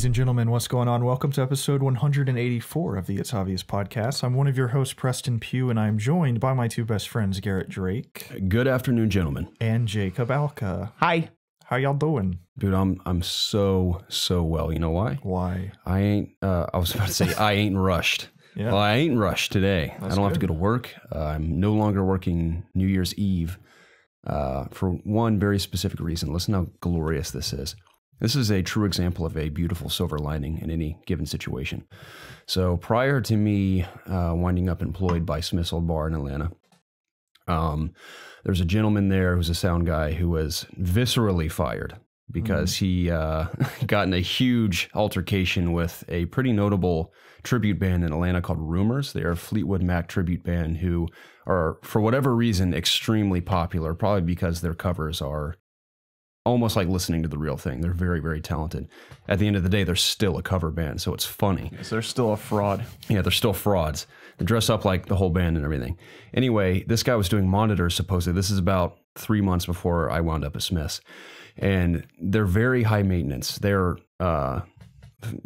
and gentlemen, what's going on? Welcome to episode 184 of the It's Obvious podcast. I'm one of your hosts, Preston Pugh, and I'm joined by my two best friends, Garrett Drake. Good afternoon, gentlemen. And Jacob Alka. Hi. How y'all doing? Dude, I'm so well. You know why? Why? I was about to say I ain't rushed. Yeah. Well, I ain't rushed today. That's I don't have to good. go to work. I'm no longer working New Year's Eve for one very specific reason. Listen how glorious this is. This is a true example of a beautiful silver lining in any given situation. So prior to me winding up employed by Smith's Old Bar in Atlanta, there's a gentleman there who's a sound guy who was viscerally fired because he got in a huge altercation with a pretty notable tribute band in Atlanta called Rumors. They are a Fleetwood Mac tribute band who are, for whatever reason, extremely popular, probably because their covers are almost like listening to the real thing. They're very, very talented. At the end of the day, they're still a cover band, so it's funny. Yes, they're still a fraud. Yeah, they're still frauds. They dress up like the whole band and everything. Anyway, this guy was doing monitors, supposedly. This is about 3 months before I wound up at Smith's. And they're very high maintenance. They're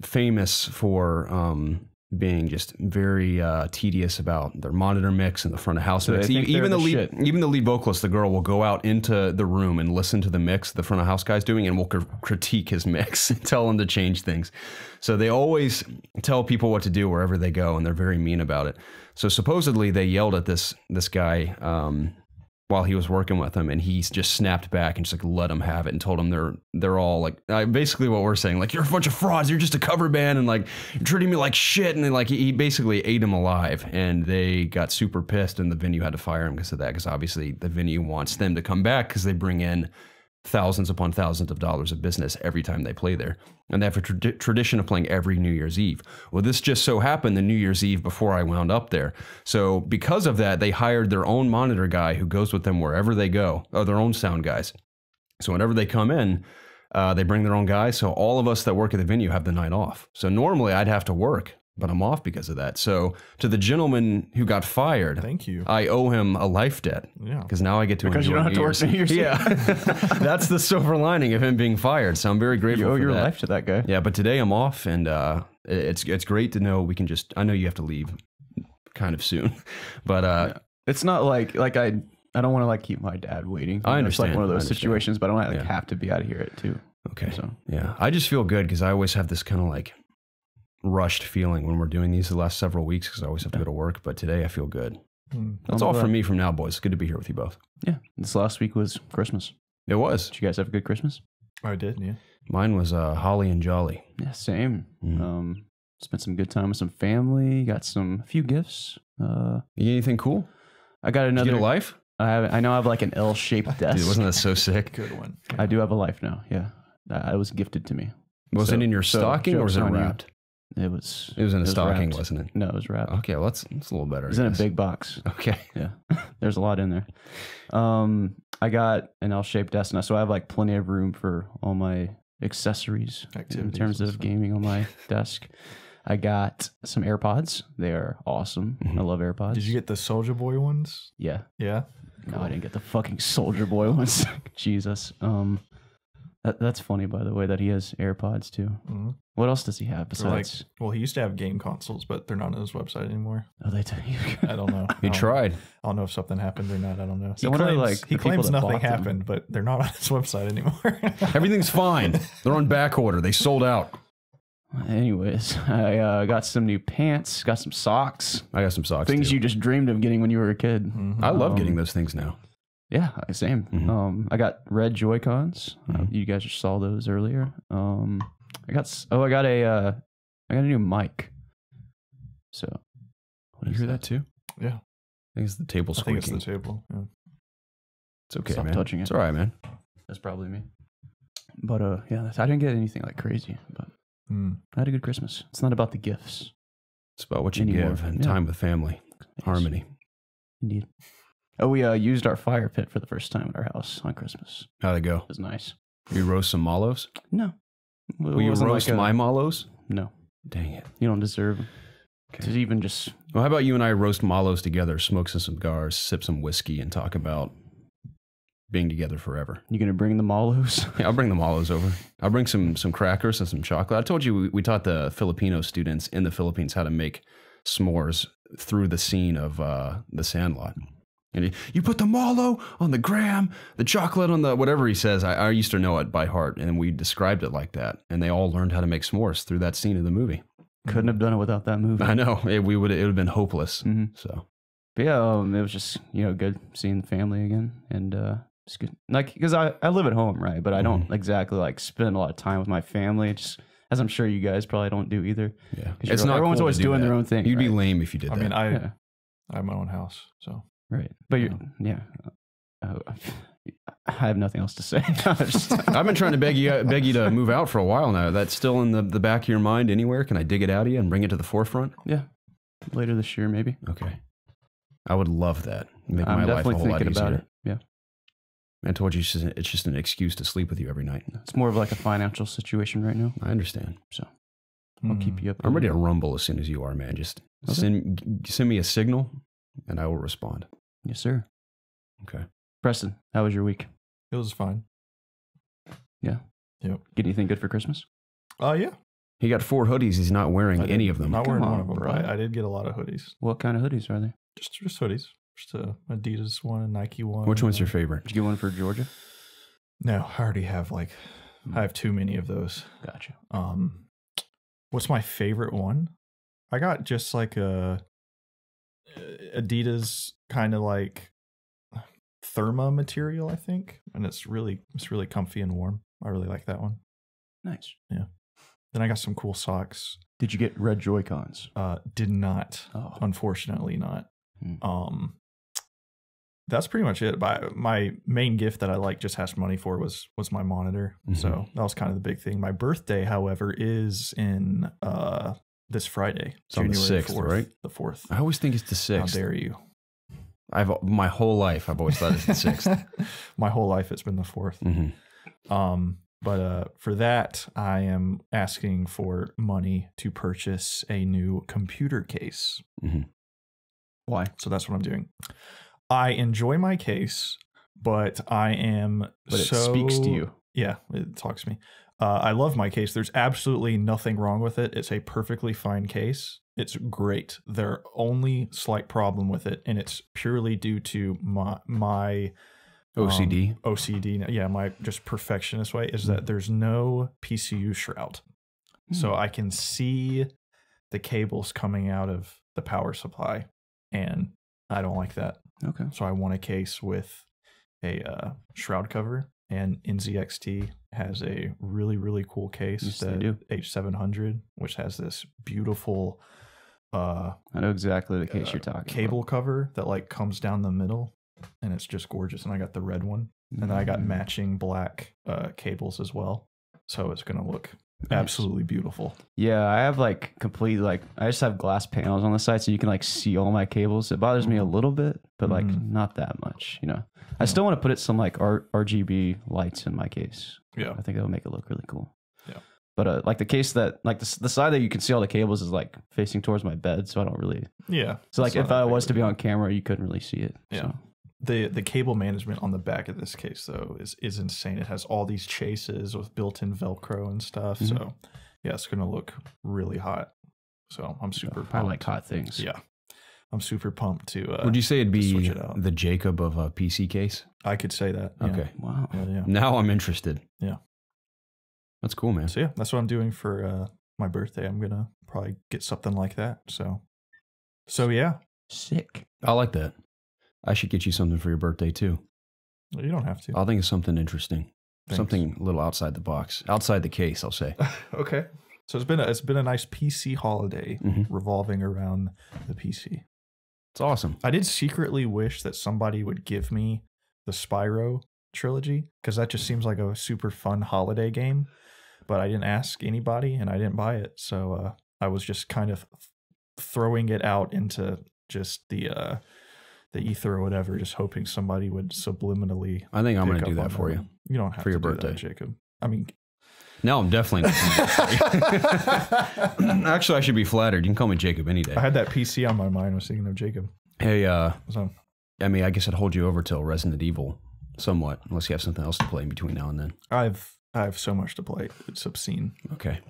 famous for being just very tedious about their monitor mix and the front of house mix. Even the lead vocalist, the girl, will go out into the room and listen to the mix the front of house guy's doing and will critique his mix and tell him to change things. So they always tell people what to do wherever they go, and they're very mean about it. So supposedly they yelled at this guy while he was working with them, and he just snapped back and just like let them have it and told them they're all like basically what we're saying, like, you're a bunch of frauds, you're just a cover band, and like you're treating me like shit, and then like he basically ate him alive, and they got super pissed, and the venue had to fire him because of that, because obviously the venue wants them to come back because they bring in thousands upon thousands of dollars of business every time they play there. And they have a tradition of playing every New Year's Eve. Well, this just so happened the New Year's Eve before I wound up there. So because of that, they hired their own monitor guy who goes with them wherever they go, or their own sound guys. So whenever they come in, they bring their own guys. So all of us that work at the venue have the night off. So normally I'd have to work, but I'm off because of that. So to the gentleman who got fired, Thank you. I owe him a life debt. Yeah. Because now I get to Because enjoy you don't have to work New Year's Eve. Yeah. That's the silver lining of him being fired. So I'm very grateful You owe for your that. life to that guy. Yeah, but today I'm off, and it's great to know we can just, I know you have to leave kind of soon, but It's not like I don't want to like keep my dad waiting. I It's like understand. one of I those understand. situations, but I don't Yeah. have to be out of here at 2. okay. So Yeah, I just feel good because I always have this kind of like rushed feeling when we're doing these the last several weeks because I always have to go to work, but today I feel good. That's all from me from now, boys. It's good to be here with you both. yeah, this last week was Christmas. It was. Did you guys have a good Christmas? I did, yeah. Mine was holly and jolly. Yeah, same. Mm. Spent some good time with some family. Got a few gifts. You get anything cool? I got Did you another. get a life? I now have like an L-shaped desk. Dude, wasn't that so sick? Good one. I do have a life now. Yeah, it was gifted to me. Was it in your stocking or was it joke's on you. wrapped? It was. It was in a stocking, wrapped. wasn't it? No, it was wrapped. Okay, well, that's a little better. It was in a big box. Okay. Yeah, there's a lot in there. I got an L-shaped desk now, so I have like plenty of room for all my accessories in Activities terms and of stuff. gaming on my desk. I got some AirPods. They are awesome. I love AirPods. Did you get the Soulja Boy ones? Yeah. Yeah. No, I didn't get the fucking Soldier Boy ones. Jesus. That's funny, by the way, that he has AirPods too. Mhm. What else does he have They're like, besides? well, he used to have game consoles, but they're not on his website anymore. Oh, they tell you. I don't know. He tried. I don't know if something happened or not. I don't know. So what are, like, He the people claims that nothing bought them? happened, but they're not on his website anymore. Everything's fine. They're on back order. They sold out. Anyways, I got some new pants. Got some socks. I got some socks. Things too. you just dreamed of getting when you were a kid. I love getting those things now. Yeah, same. Mhm. I got red Joy-Cons. Mhm. You guys just saw those earlier. I got a new mic. So, what You is hear that too? Yeah. I think it's the table I think squeaking. it's the table. Yeah. It's okay, Stop man. touching it. It's all right, man. That's probably me. But yeah, I didn't get anything like crazy. But I had a good Christmas. It's not about the gifts. It's about what you Anymore. give and Yeah. time with family, harmony. Indeed. Oh, we used our fire pit for the first time at our house on Christmas. How'd it go? It was nice. You roast some mallows? No. Will you roast my mallows? No. Dang it. You don't deserve Okay. to even just... Well, how about you and I roast mallows together, smoke some cigars, sip some whiskey, and talk about being together forever. You gonna bring the mallows? Yeah, I'll bring the mallows over. I'll bring some crackers and some chocolate. I told you we taught the Filipino students in the Philippines how to make s'mores through the scene of The Sandlot. And you put the mallow on the graham, the chocolate on the whatever he says. I used to know it by heart, and we described it like that. And they all learned how to make s'mores through that scene of the movie. Couldn't have done it without that movie. I know it would have been hopeless. So, but yeah, it was just good seeing the family again, and it's good. Like because I live at home, right? But I don't exactly like spend a lot of time with my family. Just as I'm sure you guys probably don't do either. Yeah, it's not. Everyone's always doing their own thing. You'd be lame if you did that. I mean, I have my own house, so. Right. But I have nothing else to say. I've been trying to beg you to move out for a while now. That's still in the back of your mind anywhere? Can I dig it out of you and bring it to the forefront? Yeah. Later this year, maybe. Okay. I would love that. Make I'm my life a definitely whole lot thinking easier. about it. Yeah. I told you it's just an excuse to sleep with you every night. It's more of like a financial situation right now. I understand. So I'll keep you up. I'm ready to rumble as soon as you are, man. Just send me a signal and I will respond. Yes, sir. Okay. Preston, how was your week? It was fine. Yeah. Yep. Get anything good for Christmas? Yeah. He got 4 hoodies. He's not wearing any of them. Not wearing one of them, bro. but I did get a lot of hoodies. What kind of hoodies are they? Just hoodies. Just a Adidas one, a Nike one. Which one's your favorite? Did you get one for Georgia? No, I already have I have too many of those. Gotcha. What's my favorite one? I got just like a Adidas kind of like therma material, I think, and it's really comfy and warm. I really like that one. Nice. Yeah. Then I got some cool socks. Did you get red Joy-Cons? Did not. Oh. Unfortunately not. That's pretty much it. My main gift that I just asked money for was my monitor. So that was kind of the big thing. My birthday, however, is in this Friday. It's on the 6th, 4th, right? The 4th. I always think it's the 6th. How dare you? My whole life I've always thought it's the 6th. My whole life it's been the 4th. But for that, I am asking for money to purchase a new computer case. Why? So that's what I'm doing. I enjoy my case, but it speaks to you. Yeah, it talks to me. I love my case. There's absolutely nothing wrong with it. It's a perfectly fine case. It's great. Their only slight problem with it, and it's purely due to my OCD. OCD. Yeah, my just perfectionist way is that there's no PCU shroud. So I can see the cables coming out of the power supply, and I don't like that. Okay. So I want a case with a shroud cover, and NZXT has a really cool case, the H700, which has this beautiful I know exactly the case you're talking cable about. cover that comes down the middle, and it's just gorgeous. And I got the red one, and then I got matching black cables as well, so it's gonna look absolutely beautiful. Yeah, I have complete I just have glass panels on the side, so you can see all my cables. It bothers me a little bit, but not that much. I still want to put some RGB lights in my case. Yeah, I think it'll make it look really cool. Yeah, but the case that the side that you can see all the cables is facing towards my bed, so I don't really. Yeah. So if I was to be on camera, you couldn't really see it. Yeah. So. The cable management on the back of this case though is insane. It has all these chases with built-in Velcro and stuff. So yeah, it's gonna look really hot. So I'm super pumped. I like hot things. Yeah. I'm super pumped to Would you say it'd be the Jacob of a PC case? I could say that. Yeah. Okay. Wow. Yeah. Now I'm interested. Yeah. That's cool, man. So yeah, that's what I'm doing for my birthday. I'm gonna probably get something like that. So yeah. Sick. I like that. I should get you something for your birthday too. Well, you don't have to. I'll think of something interesting. Thanks. Something a little outside the box. Outside the case, I'll say. Okay. So it's been a nice PC holiday revolving around the PC. It's awesome. I did secretly wish that somebody would give me the Spyro trilogy, because that just seems like a super fun holiday game, but I didn't ask anybody and I didn't buy it. So I was just kind of throwing it out into just the ether or whatever, just hoping somebody would subliminally. I think I'm going to do that for you. You don't have for to your do birthday, that, Jacob. I mean, no, I'm definitely not. Actually, I should be flattered. You can call me Jacob any day. I had that PC on my mind. I was thinking of Jacob. Hey, So I mean, I guess I'd hold you over till Resident Evil somewhat, unless you have something else to play in between now and then. I have so much to play. It's obscene. Okay.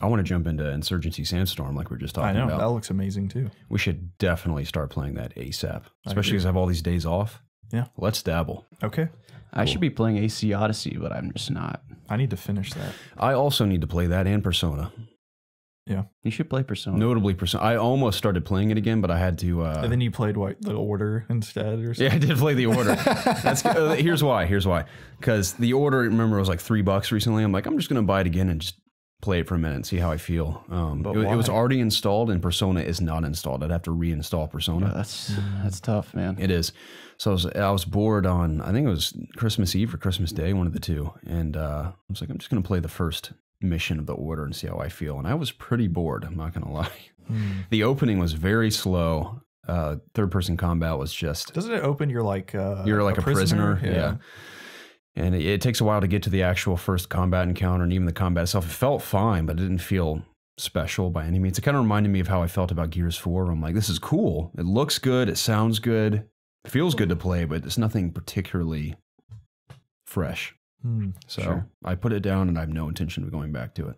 I want to jump into Insurgency Sandstorm like we were just talking about. That looks amazing too. We should definitely start playing that ASAP, especially because I have all these days off. Yeah. Let's dabble. Okay. I should be playing AC Odyssey, but I'm just not. I need to finish that. I also need to play that and Persona. Yeah. You should play Persona. Notably Persona. I almost started playing it again, but I had to... and then you played what, the Order instead or something? Yeah, I did play the Order. Here's why. Because the Order, remember, was like $3 recently. I'm like, I'm just going to buy it again and just play it for a minute and see how I feel. It was already installed and Persona is not installed. I'd have to reinstall Persona. Yeah, that's tough, man. It is. So I was bored on, I think it was Christmas Eve or Christmas Day, one of the two. And I was like, I'm just going to play the first mission of the Order and see how I feel. And I was pretty bored, I'm not going to lie. The opening was very slow. Third person combat was just... Doesn't it open you're like a prisoner? Yeah. And it takes a while to get to the actual first combat encounter and even the combat itself. It felt fine, but it didn't feel special by any means. It kind of reminded me of how I felt about Gears 4. Where I'm like, this is cool. It looks good. It sounds good. It feels good to play, but it's nothing particularly fresh. So I put it down and I have no intention of going back to it.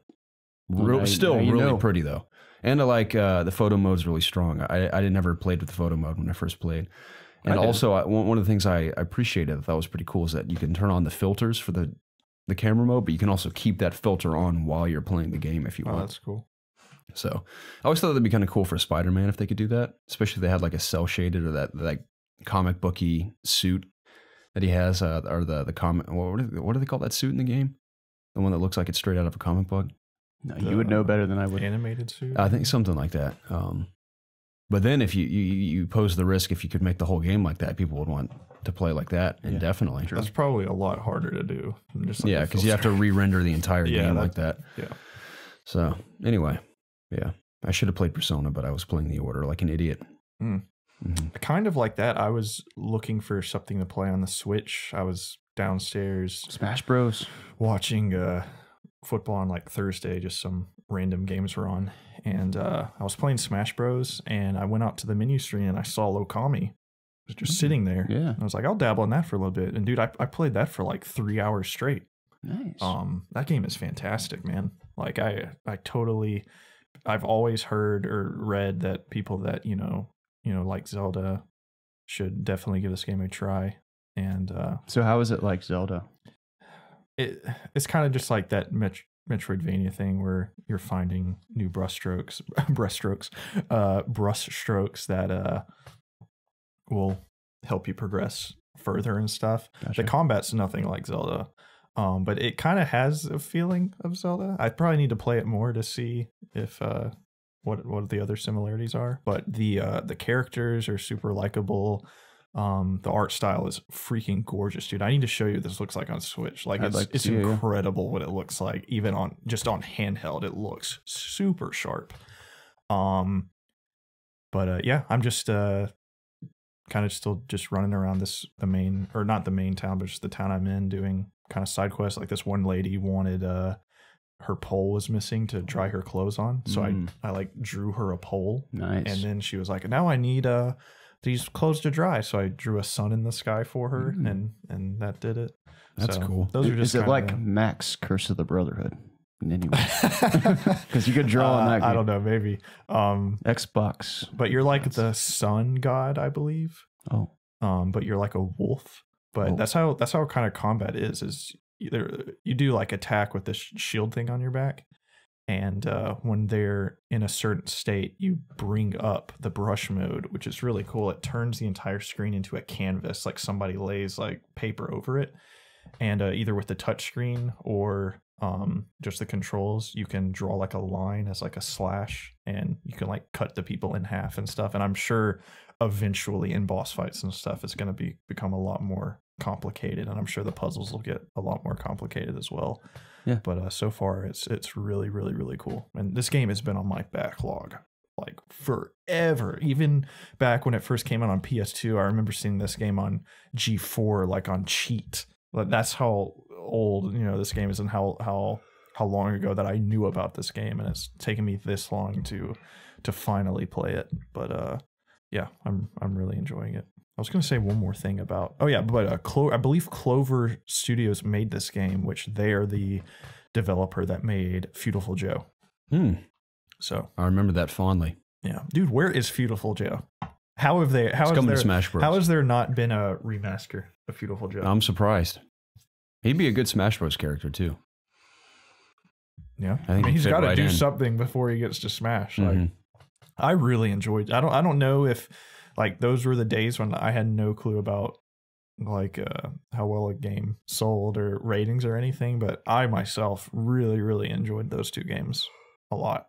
Really pretty though. And I like the photo mode's really strong. I never played with the photo mode when I first played. And also, one of the things I appreciated that was pretty cool is that you can turn on the filters for the camera mode, but you can also keep that filter on while you're playing the game if you want. Oh, that's cool. So I always thought that'd be kind of cool for Spider-Man if they could do that, especially if they had like a cel-shaded or that like comic booky suit that he has, or the comic. What do they call that suit in the game? The one that looks like it's straight out of a comic book. No, you would know better than I would. Animated suit. I think something like that. But then if you pose the risk, if you could make the whole game like that, people would want to play like that, and definitely. That's probably a lot harder to do. Just like because you have to re-render the entire game like that. Yeah. So anyway, yeah, I should have played Persona, but I was playing the Order like an idiot. Kind of like that. I was looking for something to play on the Switch. I was downstairs, Smash Bros. Watching football on like Thursday. Just some random games were on. And I was playing Smash Bros. And I went out to the menu screen and I saw Okami. It was just sitting there. Yeah. And I was like, I'll dabble in that for a little bit. And dude, I played that for like 3 hours straight. Nice. That game is fantastic, man. Like I've always heard or read that people that, you know, like Zelda should definitely give this game a try. And so how is it like Zelda? It's kind of just like that Metroidvania thing where you're finding new brushstrokes that will help you progress further and stuff. Gotcha. The combat's nothing like Zelda, but it kind of has a feeling of Zelda. I probably need to play it more to see if what the other similarities are. But the characters are super likable. The art style is freaking gorgeous, dude. I need to show you what this looks like on Switch. Like it's incredible what it looks like. Even on handheld, it looks super sharp. But yeah, I'm just kind of still just running around the main, or not the main town, but just the town I'm in, doing kind of side quests. Like this one lady wanted her pole was missing to dry her clothes on, so I like drew her a pole. Nice. And then she was like, now I need these clothes to dry, so I drew a sun in the sky for her, and that did it. That's cool. Those are just is it like Max Curse of the Brotherhood in any way? Because you could draw on that game. I don't know, maybe Xbox. But you're like the sun god, I believe. Oh. But you're like a wolf. But that's how kind of combat is you do like attack with this shield thing on your back. And when they're in a certain state, you bring up the brush mode, which is really cool. It turns the entire screen into a canvas, like somebody lays like paper over it. And either with the touch screen or just the controls, you can draw like a line as like a slash, and you can like cut the people in half and stuff. And I'm sure eventually in boss fights and stuff, it's going to become a lot more complicated, and I'm sure the puzzles will get a lot more complicated as well. Yeah. But so far it's really, really, really cool. And this game has been on my backlog like forever. Even back when it first came out on PS2, I remember seeing this game on G4, like on cheat. Like that's how old, this game is, and how long ago that I knew about this game, and it's taken me this long to finally play it. But yeah, I'm really enjoying it. I was going to say one more thing about, I believe Clover Studios made this game, which they are the developer that made Beautiful Joe. So I remember that fondly. Yeah, dude, where is Beautiful Joe? How has there not been a remaster of Beautiful Joe? I'm surprised. He'd be a good Smash Bros. Character too. Yeah, I mean, he's got to do something before he gets to Smash. Like, I really enjoyed. I don't know if like those were the days when I had no clue about like how well a game sold or ratings or anything, but I myself really enjoyed those two games a lot.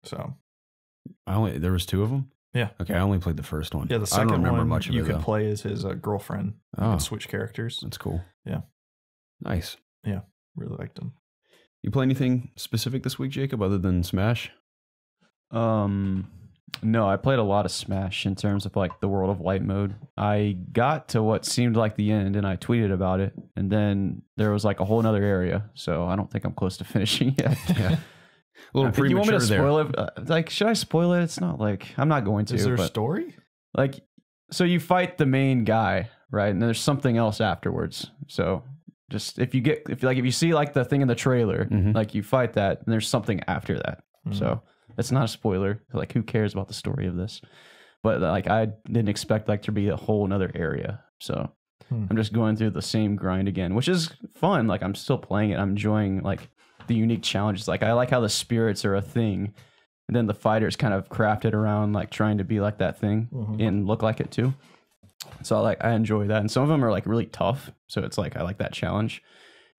So there was 2 of them. Yeah. Okay, I only played the first one. Yeah, the second I don't remember one much of you it, could though. play as his girlfriend. You can switch characters. That's cool. Yeah. Nice. Yeah, really liked them. You play anything specific this week, Jacob, other than Smash? No, I played a lot of Smash in terms of like the World of Light mode. I got to what seemed like the end and I tweeted about it, and then there was like a whole other area, so I don't think I'm close to finishing yet. Yeah. A little premature. You want me to there. spoil it? Like, should I spoil it? It's not like I'm not going to. Is there a story? Like, so you fight the main guy, right? And then there's something else afterwards. So just if you see like the thing in the trailer, like you fight that, and there's something after that. So it's not a spoiler. Like, who cares about the story of this? But like, I didn't expect like to be a whole another area. So I'm just going through the same grind again, which is fun. Like, I'm still playing it. I'm enjoying like the unique challenges. Like, I like how the spirits are a thing, and then the fighters kind of crafted around like trying to be like that thing and look like it too. So I enjoy that, and some of them are like really tough. So it's like I like that challenge,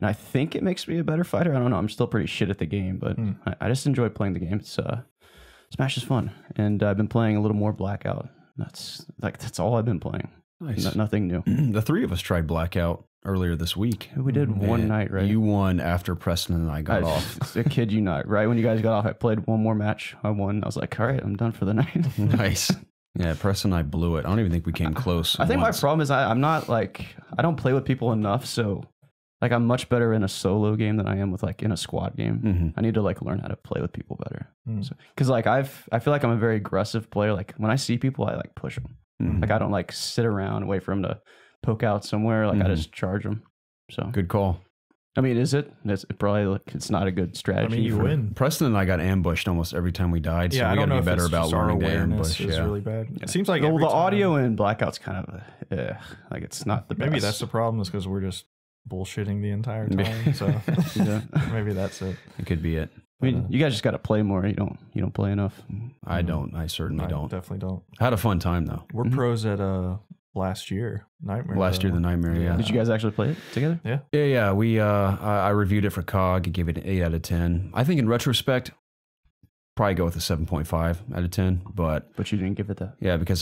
and I think it makes me a better fighter. I don't know. I'm still pretty shit at the game, but I just enjoy playing the game. It's Smash is fun, and I've been playing a little more Blackout. That's all I've been playing. Nice. Nothing new. The 3 of us tried Blackout earlier this week. We did one night, right? You won after Preston and I got off. I kid you not. Right when you guys got off, I played one more match. I won. I was like, all right, I'm done for the night. Nice. Yeah, Preston and I blew it. I don't even think we came close. I think my problem is I'm not like, I don't play with people enough. So like, I'm much better in a solo game than I am with like in a squad game. I need to like learn how to play with people better. Because like I feel like I'm a very aggressive player. Like, when I see people, I like push them. Like, I don't like sit around and wait for them to poke out somewhere. Like, I just charge them. So good call. I mean, is it? It's probably like, it's not a good strategy. I mean, you win. Preston and I got ambushed almost every time we died. So we got to be better about learning to ambush. Is really bad. It seems like the audio in Blackout's kind of like, it's not the best. Maybe that's the problem, is because we're just bullshitting the entire time. So maybe that's it. It could be it. I mean, you guys just got to play more. You don't play enough. I don't. I certainly don't. Definitely don't. I had a fun time though. We're pros at last year Nightmare. Last year, the Nightmare. Yeah. Did you guys actually play it together? Yeah. Yeah. We I reviewed it for COG. I gave it an 8 out of 10. I think in retrospect, probably go with a 7.5 out of 10. But you didn't give it that. Yeah, because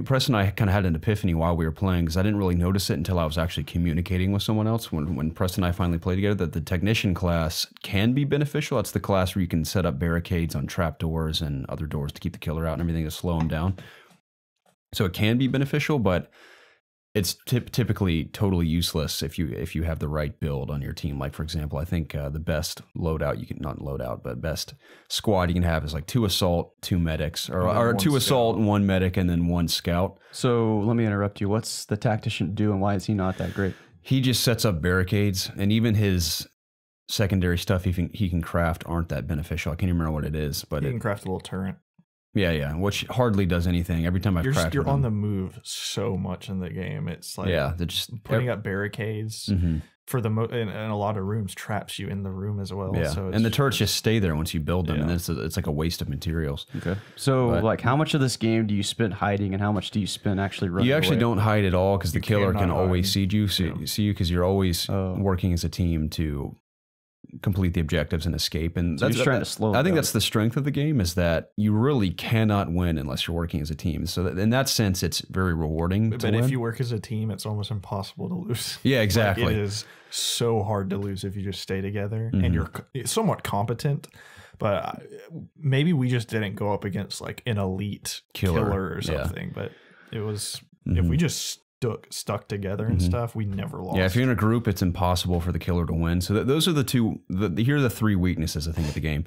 Preston and I kind of had an epiphany while we were playing, because I didn't really notice it until I was actually communicating with someone else. When Preston and I finally played together, that the technician class can be beneficial. That's the class where you can set up barricades on trapdoors and other doors to keep the killer out and everything to slow him down. So it can be beneficial, but it's typically totally useless if you have the right build on your team. Like, for example, I think the best loadout, but best squad you can have is like 2 assault, 2 medics, or 2 assault, 1 medic, and then 1 scout. So let me interrupt you. What's the tactician do, and why is he not that great? He just sets up barricades, and even his secondary stuff he can craft aren't that beneficial. I can't even remember what it is, but you can craft a little turret. Yeah, which hardly does anything. Every time I've crafted you're on the move so much in the game. It's like, they're just putting up barricades for the in a lot of rooms traps you in the room as well. Yeah, so and the turrets just stay there once you build them, and it's like a waste of materials. Okay, so like, how much of this game do you spend hiding, and how much do you spend actually running? You actually don't hide at all, because the killer can always hide. see you because you're always working as a team to complete the objectives and escape. And so that's trying to slow. I think that's the strength of the game, is that you really cannot win unless you're working as a team. So in that sense, it's very rewarding. But if you work as a team, it's almost impossible to lose. Yeah, exactly. Like, it is so hard to lose if you just stay together and you're somewhat competent. But maybe we just didn't go up against like an elite killer or something. But it was if we just stuck together and stuff, we never lost. Yeah, if you're in a group, it's impossible for the killer to win. So those are here are the 3 weaknesses, I think, of the game.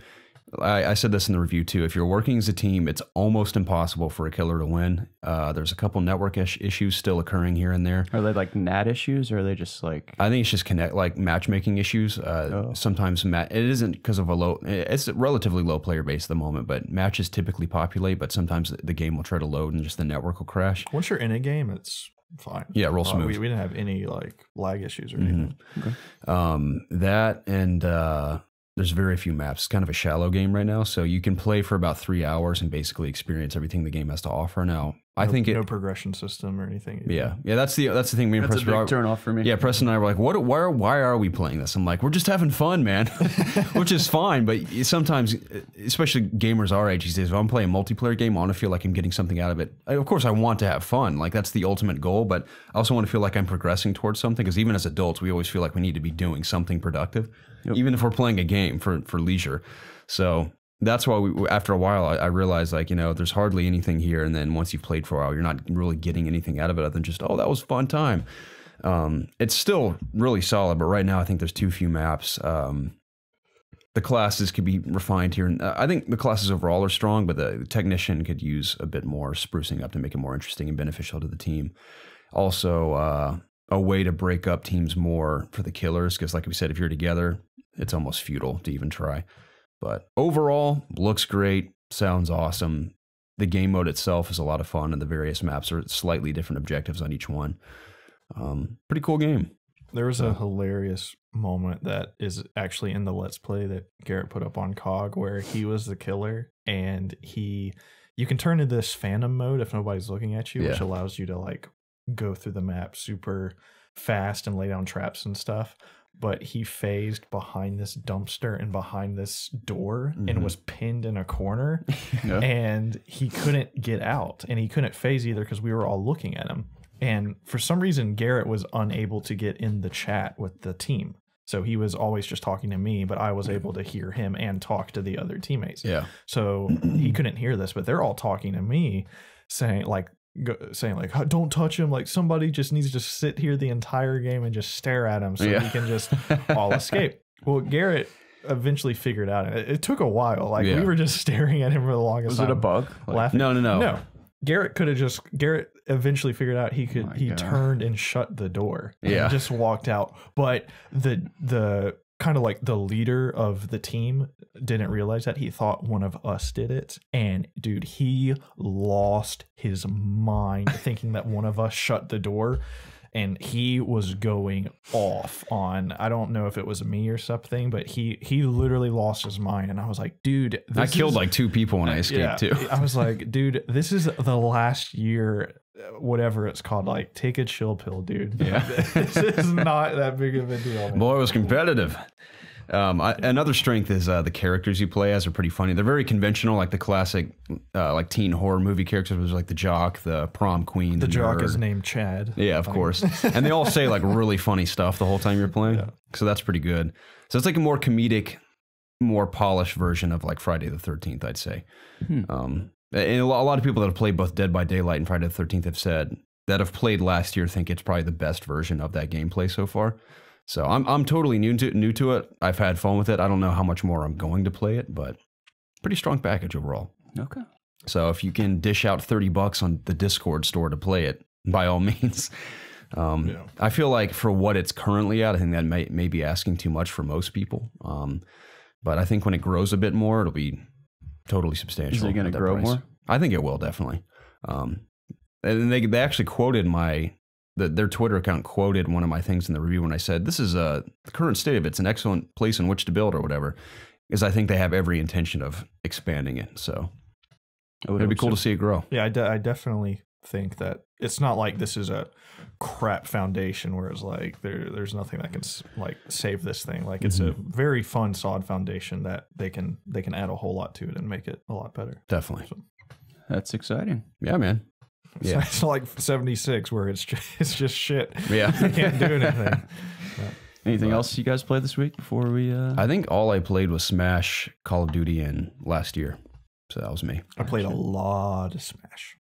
I said this in the review too. If you're working as a team, it's almost impossible for a killer to win. There's a couple network issues still occurring here and there. Are they like NAT issues, or are they just like? I think it's just matchmaking issues. Sometimes it isn't because of it's a relatively low player base at the moment, but matches typically populate. But sometimes the game will try to load and just the network will crash. Once you're in a game, it's fine. Yeah, real smooth. We didn't have any like lag issues or anything. Okay. That and. There's very few maps. It's kind of a shallow game right now, so you can play for about 3 hours and basically experience everything the game has to offer. Now, I think no progression system or anything. Yeah, that's the thing. Me and Preston, a big turn off for me. Yeah, Preston and I were like, why are we playing this? I'm like, we're just having fun, man, which is fine. But sometimes, especially gamers our age these days, if I'm playing a multiplayer game, I want to feel like I'm getting something out of it. Of course, I want to have fun. Like that's the ultimate goal. But I also want to feel like I'm progressing towards something. Because even as adults, we always feel like we need to be doing something productive. Yep. Even if we're playing a game for leisure. So that's why after a while, I realized like, there's hardly anything here. And then once you've played for a while, you're not really getting anything out of it other than just, oh, that was a fun time. It's still really solid, but right now I think there's too few maps. The classes could be refined here. And I think the classes overall are strong, but the technician could use a bit more sprucing up to make it more interesting and beneficial to the team. Also, a way to break up teams more for the killers, because like we said, if you're together, it's almost futile to even try. But overall, looks great, sounds awesome. The game mode itself is a lot of fun, and the various maps are slightly different objectives on each one. Pretty cool game. There was a hilarious moment that is actually in the Let's Play that Garrett put up on COG where he was the killer, and you can turn into this phantom mode if nobody's looking at you, which allows you to like go through the map super fast and lay down traps and stuff. But he phased behind this dumpster and behind this door and was pinned in a corner and he couldn't get out, and he couldn't phase either because we were all looking at him. And for some reason, Garrett was unable to get in the chat with the team. So he was always just talking to me, but I was able to hear him and talk to the other teammates. Yeah. So he couldn't hear this, but they're all talking to me saying like, don't touch him, like somebody just needs to sit here the entire game and just stare at him so we can just all escape. Well, Garrett eventually figured out, and it took a while, like we were just staring at him for the longest time. Was it a bug? Laughing. No. Garrett eventually figured out he turned and shut the door and just walked out. But the kind of like the leader of the team didn't realize that. He thought one of us did it, and dude, he lost his mind thinking that one of us shut the door, and he was going off on, I don't know if it was me or something, but he literally lost his mind. And I was like, dude, I killed like 2 people when I escaped too. I was like, dude, this is the last year, whatever it's called, like take a chill pill, dude. This is not that big of a deal, man. Boy, it was competitive. Another strength is the characters you play as are pretty funny. They're very conventional, like the classic like teen horror movie characters. There's like the jock, the prom queen. The jock is named Chad. Yeah, of course. And they all say like really funny stuff the whole time you're playing. So that's pretty good. So it's like a more comedic, more polished version of like Friday the 13th, I'd say. And a lot of people that have played both Dead by Daylight and Friday the 13th have said that have played last year think it's probably the best version of that gameplay so far. So I'm totally new to it. I've had fun with it. I don't know how much more I'm going to play it, but pretty strong package overall. Okay. So if you can dish out $30 on the Discord store to play it, by all means. I feel like for what it's currently at, I think that may be asking too much for most people. But I think when it grows a bit more, it'll be totally substantial. Is it going to grow more? I think it will, definitely. And they actually quoted their Twitter account quoted one of my things in the review when I said, this is the current state of it's an excellent place in which to build or whatever, because I think they have every intention of expanding it. So it'd be cool to see it grow. Yeah, I definitely think that it's not like this is a crap foundation where it's like there's nothing that can like save this thing. Like it's a very fun, solid foundation that they can add a whole lot to it and make it a lot better. Definitely. So, that's exciting. Yeah, man. Yeah, it's not like 76 where it's just shit. Yeah, you can't do anything. Anything else you guys played this week before we? I think all I played was Smash, Call of Duty, and last year. So that was me. I played a lot of Smash.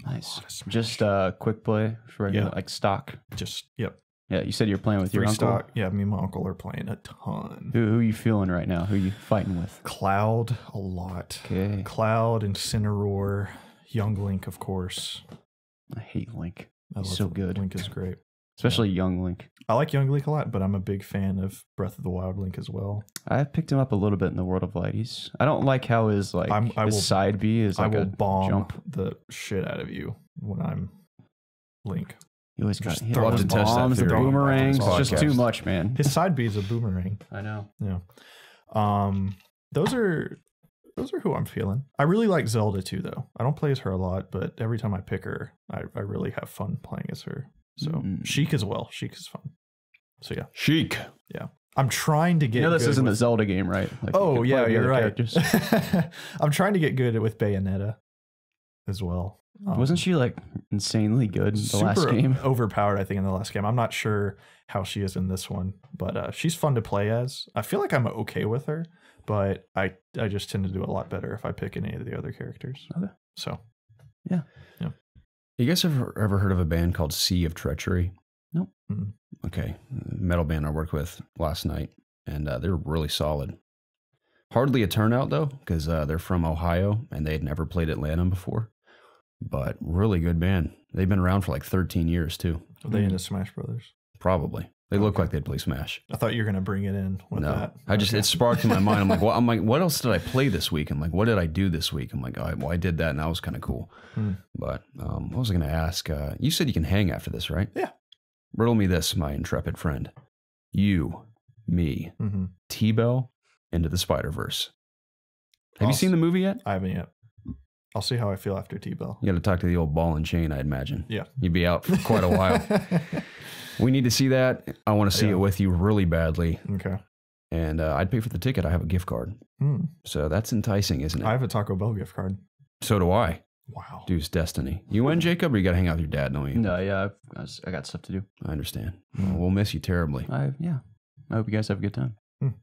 Nice. Just quick play for like stock. Yeah, you said you're playing with your uncle. Stock. Yeah, me and my uncle are playing a ton. Who are you feeling right now? Who are you fighting with? Cloud a lot. Okay. Cloud, Incineroar, Young Link, of course. I hate Link. I He's love so it. good. Link is great. Especially Young Link. I like Young Link a lot, but I'm a big fan of Breath of the Wild Link as well. I picked him up a little bit in the World of Light. I don't like how his side B is like I will a bomb jump. the shit out of you when I'm Link. You always got Just throw those his bombs, the theory boomerangs. on It's this just too podcast. much, man. His side B is a boomerang. I know. Yeah. Those are who I'm feeling. I really like Zelda too, though. I don't play as her a lot, but every time I pick her, I really have fun playing as her. So Sheik as well. Sheik is fun. So yeah. Chic. Yeah. I'm trying to get. This isn't a Zelda game, right? Like, oh you can yeah, play you're with right. other characters. I'm trying to get good with Bayonetta as well. Wasn't she like insanely good in the last super game? Overpowered, I think, in the last game. I'm not sure how she is in this one, but she's fun to play as. I feel like I'm okay with her, but I just tend to do a lot better if I pick any of the other characters. Okay. So, yeah. You guys ever heard of a band called Sea of Treachery? Nope. Mm-hmm. Okay, metal band I worked with last night, and they're really solid. Hardly a turnout though, because they're from Ohio and they'd never played Atlanta before. But really good band. They've been around for like 13 years too. Are they into Smash Brothers? Probably. They look like they'd play Smash. I thought you were gonna bring it in with that. It sparked in my mind. I'm like, what else did I play this week? I'm like, what did I do this week? I'm like, I did that, and that was kind of cool. But what was I gonna ask? You said you can hang after this, right? Yeah. Riddle me this, my intrepid friend. You, me, T-Bell, Into the Spider-Verse. Have you seen the movie yet? I haven't yet. I'll see how I feel after T-Bell. You got to talk to the old ball and chain, I'd imagine. Yeah. You'd be out for quite a while. We need to see that. I want to see it with you really badly. Okay. And I'd pay for the ticket. I have a gift card. So that's enticing, isn't it? I have a Taco Bell gift card. So do I. Wow. Dude's destiny. You win, Jacob, or you got to hang out with your dad, don't you? No, yeah, I got stuff to do. I understand. Well, we'll miss you terribly. I hope you guys have a good time.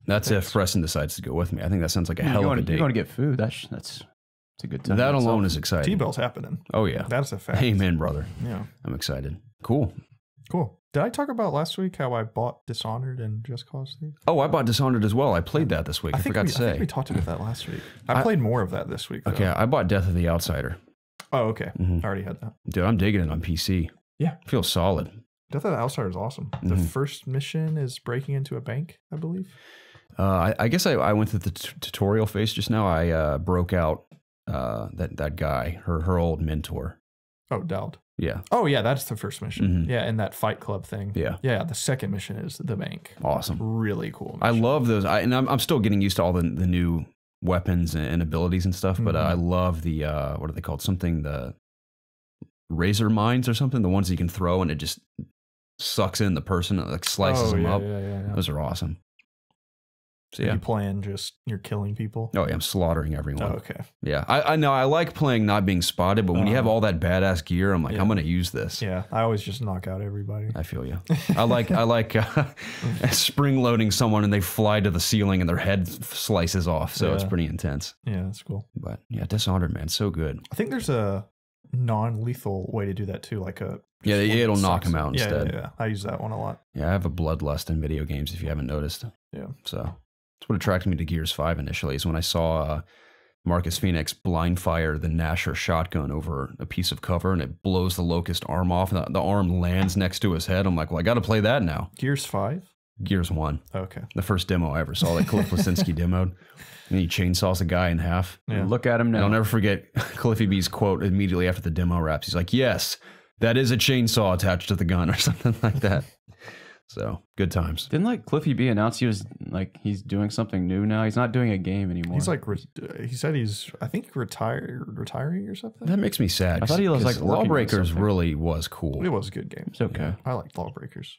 That's if Preston decides to go with me. I think that sounds like a hell of a date. You're going to get food. That's a good time. That alone is exciting. T-Bell's happening. Oh, yeah. That's a fact. Amen, brother. Yeah. I'm excited. Cool. Did I talk about last week how I bought Dishonored and Just Cause 3? Oh, I bought Dishonored as well. I played that this week. I forgot to say. I think we talked about that last week. I played more of that this week, though. Okay, I bought Death of the Outsider. Oh, okay. I already had that. Dude, I'm digging it on PC. Yeah. Feels solid. Death of the Outsider is awesome. The first mission is breaking into a bank, I believe. I guess I went through the tutorial phase just now. I broke out that guy, her old mentor. Oh, Dowd. Yeah. Oh, yeah, that's the first mission. Yeah, and that Fight Club thing. Yeah. Yeah, the second mission is the bank. Awesome. Really cool mission. I love those. And I'm still getting used to all the new weapons and abilities and stuff, but I love the, what are they called? The razor mines or something? The ones that you can throw and it just sucks in the person, like slices them up. Yeah. Those are awesome. So yeah. You playing you're killing people? Oh, yeah, I'm slaughtering everyone. Oh, okay. Yeah, I know. I like playing not being spotted, but when you have all that badass gear, I'm like, I'm going to use this. Yeah, I always just knock out everybody. I feel you. I like spring loading someone and they fly to the ceiling and their head slices off. So it's pretty intense. Yeah, that's cool. But yeah, Dishonored, man, so good. I think there's a non-lethal way to do that too, like it'll knock them out instead. Yeah, I use that one a lot. Yeah, I have a bloodlust in video games. If you haven't noticed. Yeah. So that's what attracted me to Gears 5 initially. Is when I saw Marcus Phoenix blind fire the Nasher shotgun over a piece of cover and it blows the Locust arm off and the arm lands next to his head. I'm like, well, I got to play that now. Gears 5? Gears 1. Okay. The first demo I ever saw that Cliff Lesinski demoed. And he chainsaws a guy in half. Yeah. Look at him now. And I'll never forget Cliffy B's quote immediately after the demo wraps. He's like, yes, that is a chainsaw attached to the gun or something like that. So good times. Didn't Cliffy B announce he's doing something new now? He's not doing a game anymore. He's he said I think retiring or something. That makes me sad. I thought he was Lawbreakers really was cool. It was a good game. It's okay. Yeah, I liked Lawbreakers.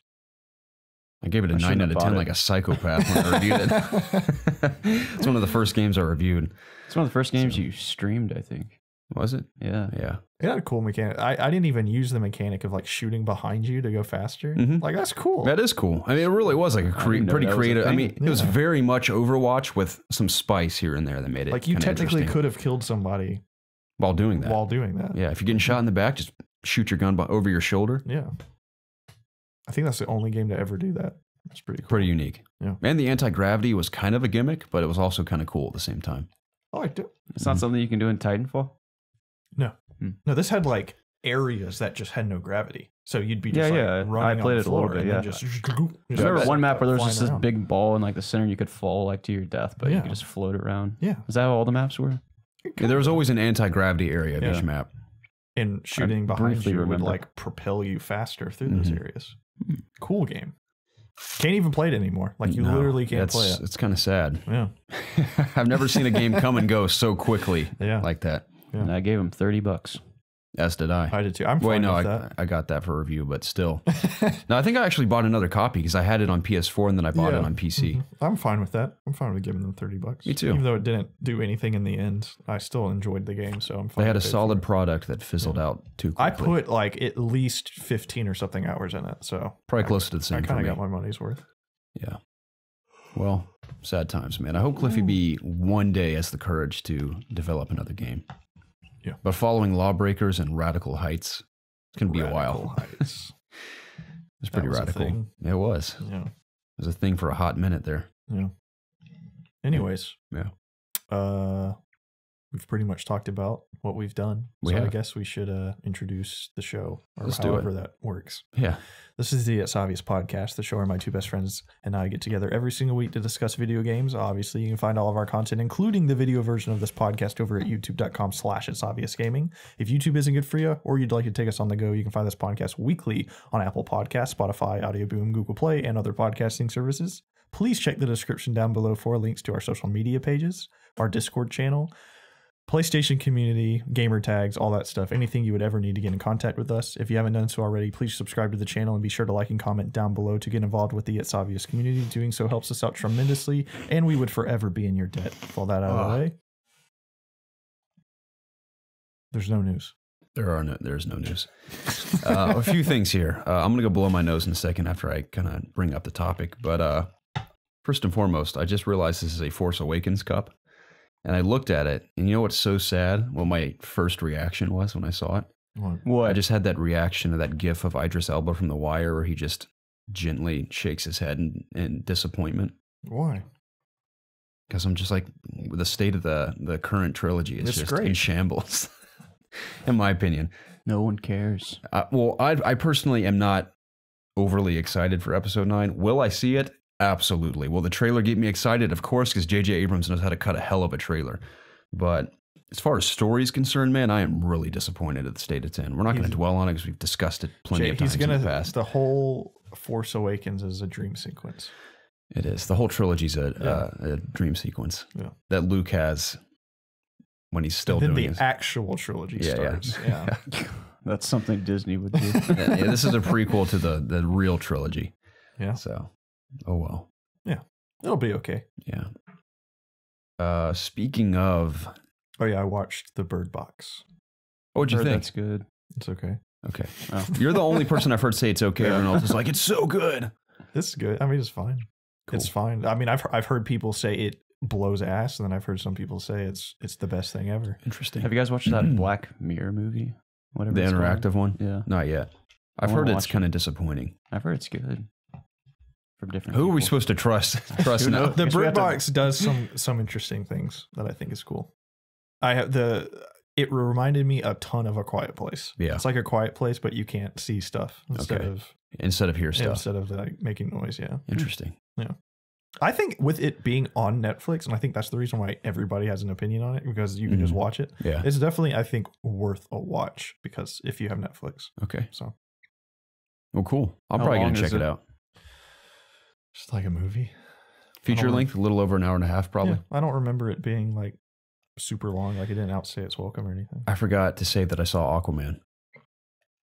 I gave it a 9 out of 10 like a psychopath when I reviewed it. It's one of the first games I reviewed. It's one of the first games you streamed, I think. Was it? Yeah. Yeah. It had a cool mechanic. I didn't even use the mechanic of shooting behind you to go faster. That's cool. That is cool. I mean, it really was a pretty creative. I mean, it was very much Overwatch with some spice here and there that made it you technically could have killed somebody while doing that. Yeah, if you're getting shot in the back, just shoot your gun over your shoulder. Yeah. I think that's the only game to ever do that. It's pretty cool. Pretty unique. Yeah. And the anti-gravity was kind of a gimmick, but it was also kind of cool at the same time. I liked it. It's not something you can do in Titanfall? No. No, this had like areas that just had no gravity. So you'd be just running I played on it the a little floor bit, and yeah. then just I remember one map where there was flying just this around. big ball in like the center. You could fall like to your death, but you Yeah. could just float around. Yeah. Is that how all the maps were? Yeah, there was always an anti-gravity area of each map. And shooting I behind briefly you would remember. like propel you faster through those areas. Cool game. Can't even play it anymore. Like you literally can't play it. It's kind of sad. Yeah. I've never seen a game come and go so quickly like that. Yeah. And I gave him $30. As did I. I did too. I'm fine with that. I got that for review, but still. No, I think I actually bought another copy because I had it on PS4 and then I bought it on PC. I'm fine with that. I'm fine with giving them $30. Me too. Even though it didn't do anything in the end, I still enjoyed the game, so I'm fine. They had a to pay for solid it. product that fizzled out too quickly. I put like at least 15 or something hours in it, so probably close to the I same for kind me. of got my money's worth. Yeah. Well, sad times, man. I hope Cliffy B one day has the courage to develop another game. Yeah. But following Lawbreakers and Radical Heights, it's going to be a while. Heights. It's pretty was a radical. thing. It was. Yeah. It was a thing for a hot minute there. Yeah. Anyways. Yeah. We've pretty much talked about what we've done. We So I have. guess we should introduce the show, or Let's do however it. that works. Yeah. This is the It's Obvious podcast, the show where my two best friends and I get together every single week to discuss video games. Obviously, you can find all of our content, including the video version of this podcast, over at youtube.com/ItsObviousGaming. If YouTube isn't good for you, or you'd like to take us on the go, you can find this podcast weekly on Apple Podcasts, Spotify, Audio Boom, Google Play, and other podcasting services. Please check the description down below for links to our social media pages, our Discord channel, PlayStation community, gamer tags, all that stuff. Anything you would ever need to get in contact with us. If you haven't done so already, please subscribe to the channel and be sure to like and comment down below to get involved with the It's Obvious community. Doing so helps us out tremendously, and we would forever be in your debt. With all that out of the way, there's no news. There's no news. A few things here. I'm going to go blow my nose in a second after I kind of bring up the topic. But first and foremost, I just realized this is a Force Awakens cup. And I looked at it, and you know what's so sad? What my first reaction was when I saw it? What? I just had that reaction to that gif of Idris Elba from The Wire where he just gently shakes his head in disappointment. Why? Because I'm just like, the state of the current trilogy is It's just great. in shambles, in my opinion. No one cares. Well, I personally am not overly excited for Episode 9. Will I see it? Absolutely. Will the trailer get me excited? Of course, because J.J. Abrams knows how to cut a hell of a trailer. But as far as story is concerned, man, I am really disappointed at the state it's in. We're not going to dwell on it because we've discussed it plenty of times in the past. The whole Force Awakens is a dream sequence. It is. The whole trilogy's a dream sequence that Luke has when he's still Then doing the his... actual trilogy starts. Yeah. That's something Disney would do. Yeah, this is a prequel to the real trilogy. Yeah. So, oh well. Yeah. It'll be okay. Yeah. Speaking of... Oh, yeah. I watched The Bird Box. What'd you think? That's good. It's okay. Okay. Oh. You're the only person I've heard say it's okay. Everyone else is like, it's so good. It's good. I mean, it's fine. Cool. It's fine. I mean, I've heard people say it blows ass, and then I've heard some people say it's the best thing ever. Interesting. Have you guys watched that Black Mirror movie? Whatever The it's called? interactive one? Yeah. Not yet. I've wanna heard it's watch kind of disappointing. I've heard it's good. From different Who are we people. supposed to trust? Trust Who now. knows? The Guess we Bird have to- Box does some interesting things that I think is cool. It reminded me a ton of A Quiet Place. Yeah. It's like A Quiet Place, but you can't see stuff instead Okay. of Instead of hear stuff. like making noise. Yeah. Interesting. I think with it being on Netflix, and I think that's the reason why everybody has an opinion on it, because you can just watch it. Yeah. It's definitely, I think, worth a watch because if you have Netflix. Okay. So Well, cool. I'm How probably going long to check is it it? out. just like a movie. Feature length, a little over an hour and a half, probably. Yeah, I don't remember it being like super long. Like it didn't outstay its welcome or anything. I forgot to say that I saw Aquaman.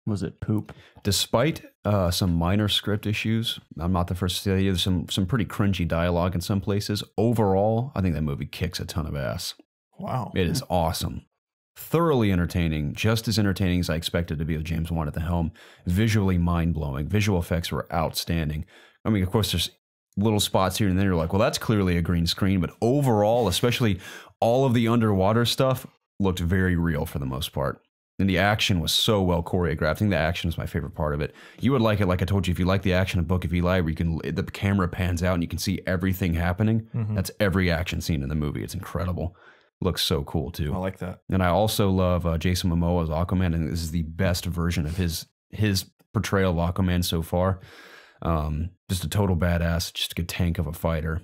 Was it poop? Despite some minor script issues, I'm not the first to say there's some pretty cringy dialogue in some places. Overall, I think that movie kicks a ton of ass. Wow. It is awesome. Thoroughly entertaining, just as entertaining as I expected to be with James Wan at the helm. Visually mind-blowing. Visual effects were outstanding. I mean, of course, there's little spots here and there. You're like, well, that's clearly a green screen. But overall, especially all of the underwater stuff, looked very real for the most part. And the action was so well choreographed. I think the action is my favorite part of it. You would like it, like I told you, if you like the action of Book of Eli, where the camera pans out and you can see everything happening. That's every action scene in the movie. It's incredible. Looks so cool too. I like that. And I also love Jason Momoa as Aquaman, and this is the best version of his portrayal of Aquaman so far. Just a total badass, just a good tank of a fighter.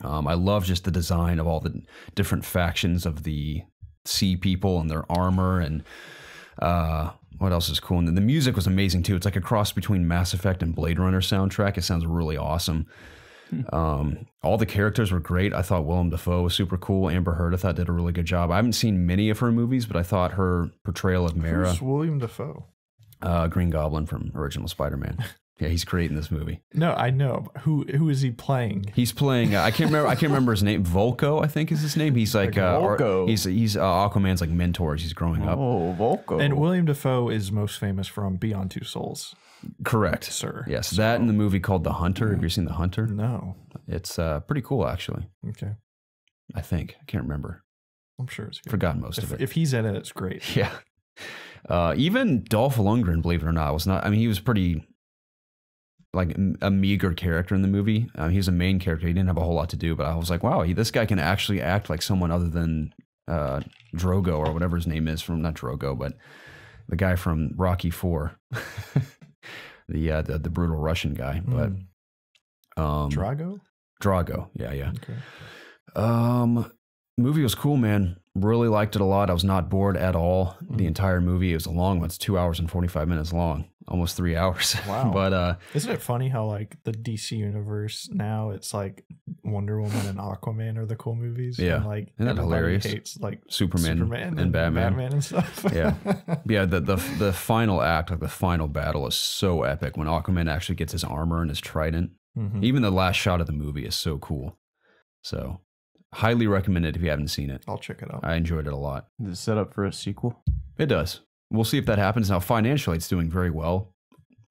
I love just the design of all the different factions of the sea people and their armor, and what else is cool? And then the music was amazing too. It's like a cross between Mass Effect and Blade Runner soundtrack. It sounds really awesome. All the characters were great. I thought Willem Dafoe was super cool. Amber Heard, I thought, did a really good job. I haven't seen many of her movies, but I thought her portrayal of Mara. Who's William Dafoe? Green Goblin from original Spider-Man. Yeah, he's great in this movie. No, I know. Who is he playing? He's playing. I can't remember his name. Volko, I think is his name. He's like Volko. He's Aquaman's like mentor as he's growing up. Oh, Volko. And William Dafoe is most famous from Beyond Two Souls. Correct, sir. Yes, that in the movie called The Hunter. Have you seen The Hunter? No. It's pretty cool actually. Okay. I think I can't remember. I'm sure it's good. Forgotten most of it. If he's in it, it's great. Yeah. Even Dolph Lundgren, believe it or not, was not. I mean, he was pretty like a meager character in the movie. He was a main character. He didn't have a whole lot to do, but I was like, wow, this guy can actually act like someone other than Drogo or whatever his name is from, not Drogo, but the guy from Rocky IV, the brutal Russian guy. But Drago? Drago, yeah. Okay. Movie was cool, man. Really liked it a lot. I was not bored at all. The entire movie. It was a long one. It's 2 hours and 45 minutes long. Almost 3 hours. Wow. But isn't it funny how like the DC universe now, it's like Wonder Woman and Aquaman are the cool movies? Yeah. And like isn't that hilarious? Hates like Superman and Batman and stuff. Yeah. Yeah, the final act, like the final battle is so epic when Aquaman actually gets his armor and his trident. Even the last shot of the movie is so cool. So highly recommend it if you haven't seen it. I'll check it out. I enjoyed it a lot. Is it set up for a sequel? It does. We'll see if that happens. Now, financially, it's doing very well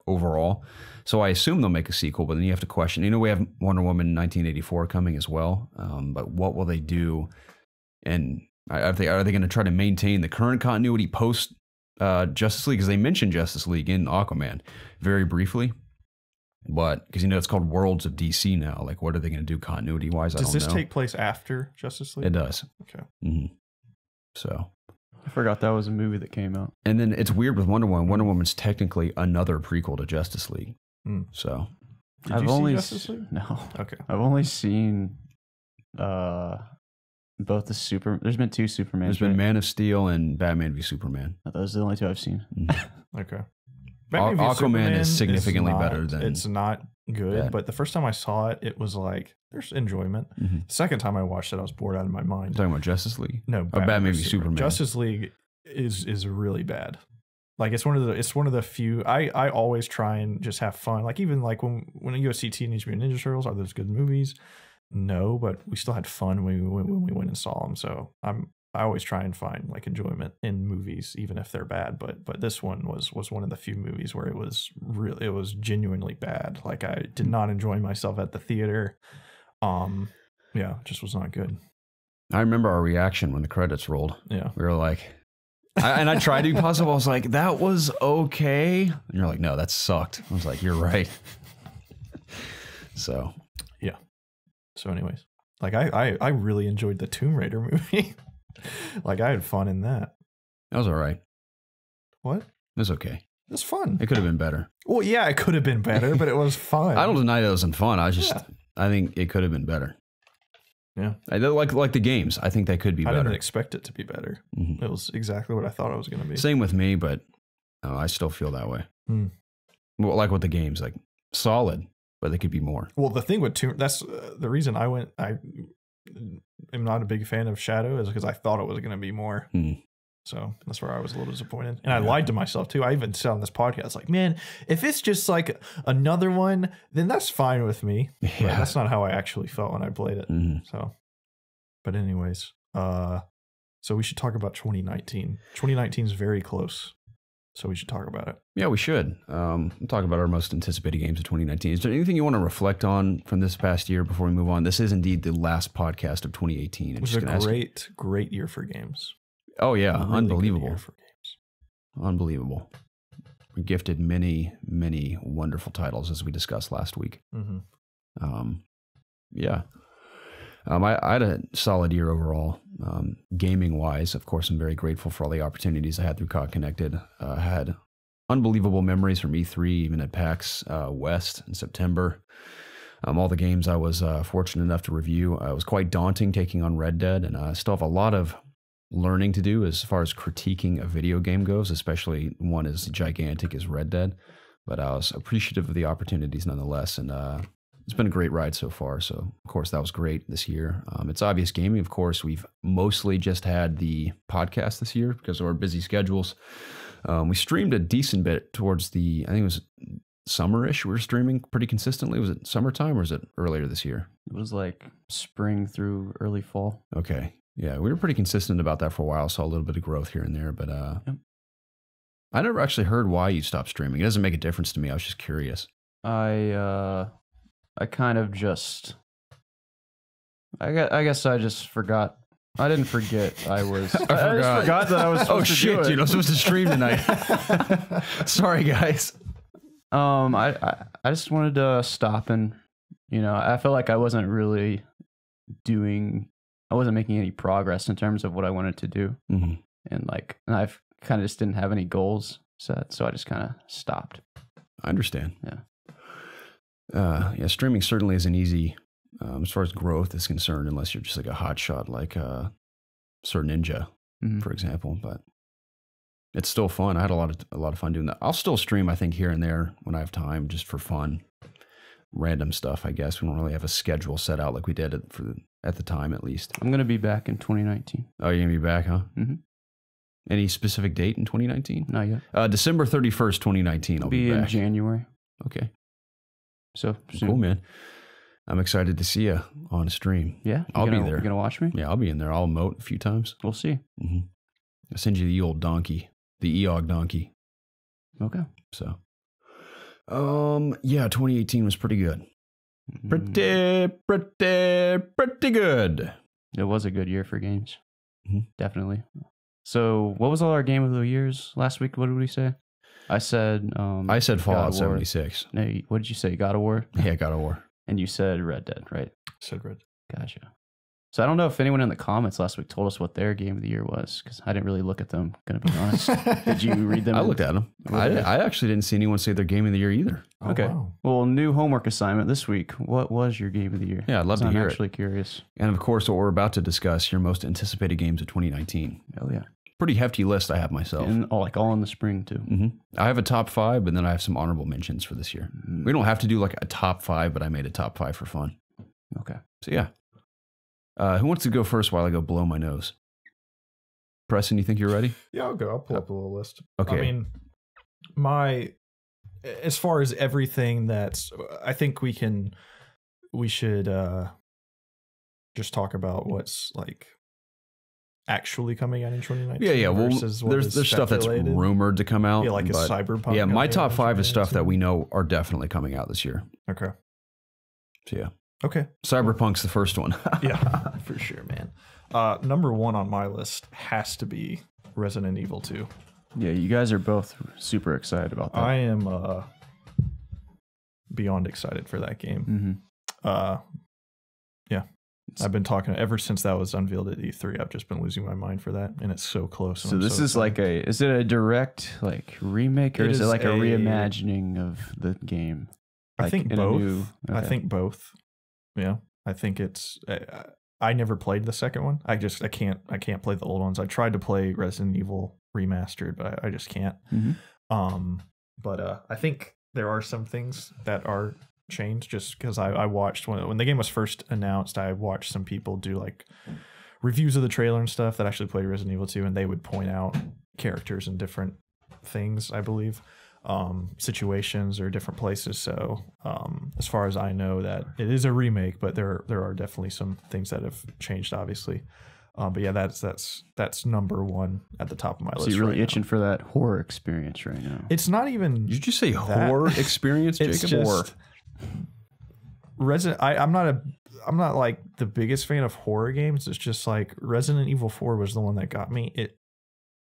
overall. So I assume they'll make a sequel, but then you have to question. You know, we have Wonder Woman 1984 coming as well. But what will they do? And are they going to try to maintain the current continuity post Justice League? Because they mentioned Justice League in Aquaman very briefly. But because it's called Worlds of DC now. Like, what are they going to do continuity wise? Does this take place after Justice League? It does. Okay. So I forgot that was a movie that came out. And then it's weird with Wonder Woman. Wonder Woman's technically another prequel to Justice League. So Did you see Justice League? No. Okay. I've only seen both the Super. There's been two Supermans. There's been Man of Steel and Batman v Superman. Those are the only two I've seen. Okay. Aquaman is significantly better than. It's not good, that. But the first time I saw it, it was like there's enjoyment. The second time I watched it, I was bored out of my mind. Talking about Justice League? No, Batman v Superman. Justice League is really bad. Like it's one of the few. I always try and just have fun. Like even like when you go see Teenage Mutant Ninja Turtles, are those good movies? No, but we still had fun when we went and saw them. So I always try and find like enjoyment in movies, even if they're bad. But this one was one of the few movies where it was genuinely bad. Like I did not enjoy myself at the theater. Yeah, it just was not good. I remember our reaction when the credits rolled. Yeah, we were like, I tried to be positive. I was like, that was okay. And you're like, no, that sucked. I was like, you're right. So yeah. So anyways, like I really enjoyed the Tomb Raider movie. Like I had fun in that. That was all right. What? It was okay. It was fun. It could have been better. Well, yeah, it could have been better, but it was fun. I don't deny that it wasn't fun. I think it could have been better. Yeah. I like the games. I think they could be better. I didn't expect it to be better. It was exactly what I thought it was going to be. Same with me, but I still feel that way. Well, like with the games, like solid, but they could be more. Well, the thing with that's the reason I am not a big fan of Shadow is because I thought it was going to be more. So that's where I was a little disappointed. And I lied to myself too. I even said on this podcast, like, man, if it's just like another one, then that's fine with me. Yeah. But that's not how I actually felt when I played it. So, but anyways, so we should talk about 2019. 2019 is very close. So we should talk about it. Yeah, we should. We'll talk about our most anticipated games of 2019. Is there anything you want to reflect on from this past year before we move on? This is indeed the last podcast of 2018. It was a great year for games. Oh yeah, really unbelievable. Unbelievable. We gifted many, many wonderful titles as we discussed last week. Yeah. I had a solid year overall. Gaming wise, of course, I'm very grateful for all the opportunities I had through COD Connected. I had unbelievable memories from E3, even at PAX West in September. All the games I was fortunate enough to review. It was quite daunting taking on Red Dead, and I still have a lot of learning to do as far as critiquing a video game goes, especially one as gigantic as Red Dead. But I was appreciative of the opportunities nonetheless, and it's been a great ride so far. So, of course, that was great this year. It's Obvious Gaming. Of course, we've mostly just had the podcast this year because of our busy schedules. We streamed a decent bit towards I think it was summerish. We were streaming pretty consistently. Was it summertime or was it earlier this year? It was like spring through early fall. Okay. Yeah, we were pretty consistent about that for a while. Saw a little bit of growth here and there, but Yep. I never actually heard why you stopped streaming. It doesn't make a difference to me. I was just curious. I kind of just, I guess I just forgot. I didn't forget. I just forgot that I was supposed to do it. Dude, I'm supposed to stream tonight. Sorry, guys. I just wanted to stop, and I felt like I wasn't really I wasn't making any progress in terms of what I wanted to do, and I kind of just didn't have any goals set, so I just kind of stopped. I understand. Yeah. Yeah, streaming certainly isn't easy as far as growth is concerned, unless you're just like a hot shot like Sir Ninja, for example. But it's still fun. I had a lot of fun doing that. I'll still stream, I think, here and there when I have time, just for fun, random stuff. I guess we don't really have a schedule set out like we did at the time, at least. I'm gonna be back in 2019. Oh, you're gonna be back, huh? Mm-hmm. Any specific date in 2019? Not yet. December 31st, 2019. I'll be back in January. Okay. So soon. Cool, man. I'm excited to see you on stream. Yeah, I'll be there. You gonna watch me? Yeah, I'll be in there. I'll emote a few times. We'll see. I'll send you the old donkey, the Eog donkey. Okay. So, yeah, 2018 was pretty good. Pretty good. It was a good year for games. Definitely. So, what was all our game of the years last week? What did we say? I said Fallout 76. No, what did you say? God of War? Yeah, God of War. And you said Red Dead, right? Said Red. Gotcha. So I don't know if anyone in the comments last week told us what their game of the year was, because I didn't really look at them, gonna be honest. Did you read them? I looked at them. I actually didn't see anyone say their game of the year either. Oh, okay. Wow. Well, new homework assignment this week. What was your game of the year? Yeah, I'd love to hear it. I'm actually curious. And of course, what we're about to discuss, your most anticipated games of 2019. Oh yeah. Pretty hefty list I have myself. And all in the spring too. I have a top 5, but then I have some honorable mentions for this year. We don't have to do like a top 5, but I made a top 5 for fun. Okay. So yeah. Who wants to go first while I go blow my nose? Preston, you think you're ready? Yeah, I'll go. I'll pull up a little list. Okay. I mean, as far as everything I think we should just talk about what's like actually coming out in 2019. Yeah. Well, there's stuff that's rumored to come out. Yeah, like a Cyberpunk. Yeah, my top 5 is stuff that we know are definitely coming out this year. Okay. So yeah. Okay. Cyberpunk's the first one. Yeah, for sure, man. Number 1 on my list has to be Resident Evil 2. Yeah, you guys are both super excited about that. I am beyond excited for that game. Yeah. I've been talking ever since that was unveiled at E3. I've just been losing my mind for that, and it's so close. So this is like is it a direct like remake, or is it like a reimagining of the game? I think both. I think both. Yeah, I think it's. I never played the second one. I can't play the old ones. I tried to play Resident Evil Remastered, but I just can't. But I think there are some things that are changed, just because I watched when the game was first announced. I watched some people do like reviews of the trailer and stuff that actually played Resident Evil 2, and they would point out characters and different things, I believe. Situations or different places. So as far as I know, that it is a remake, but there are definitely some things that have changed, obviously. But yeah, that's number 1 at the top of my list. So you're really itching for that horror experience right now. It's not even. Did you say horror experience, Jacob? It's just Resident. I'm not like the biggest fan of horror games. It's just like Resident Evil 4 was the one that got me.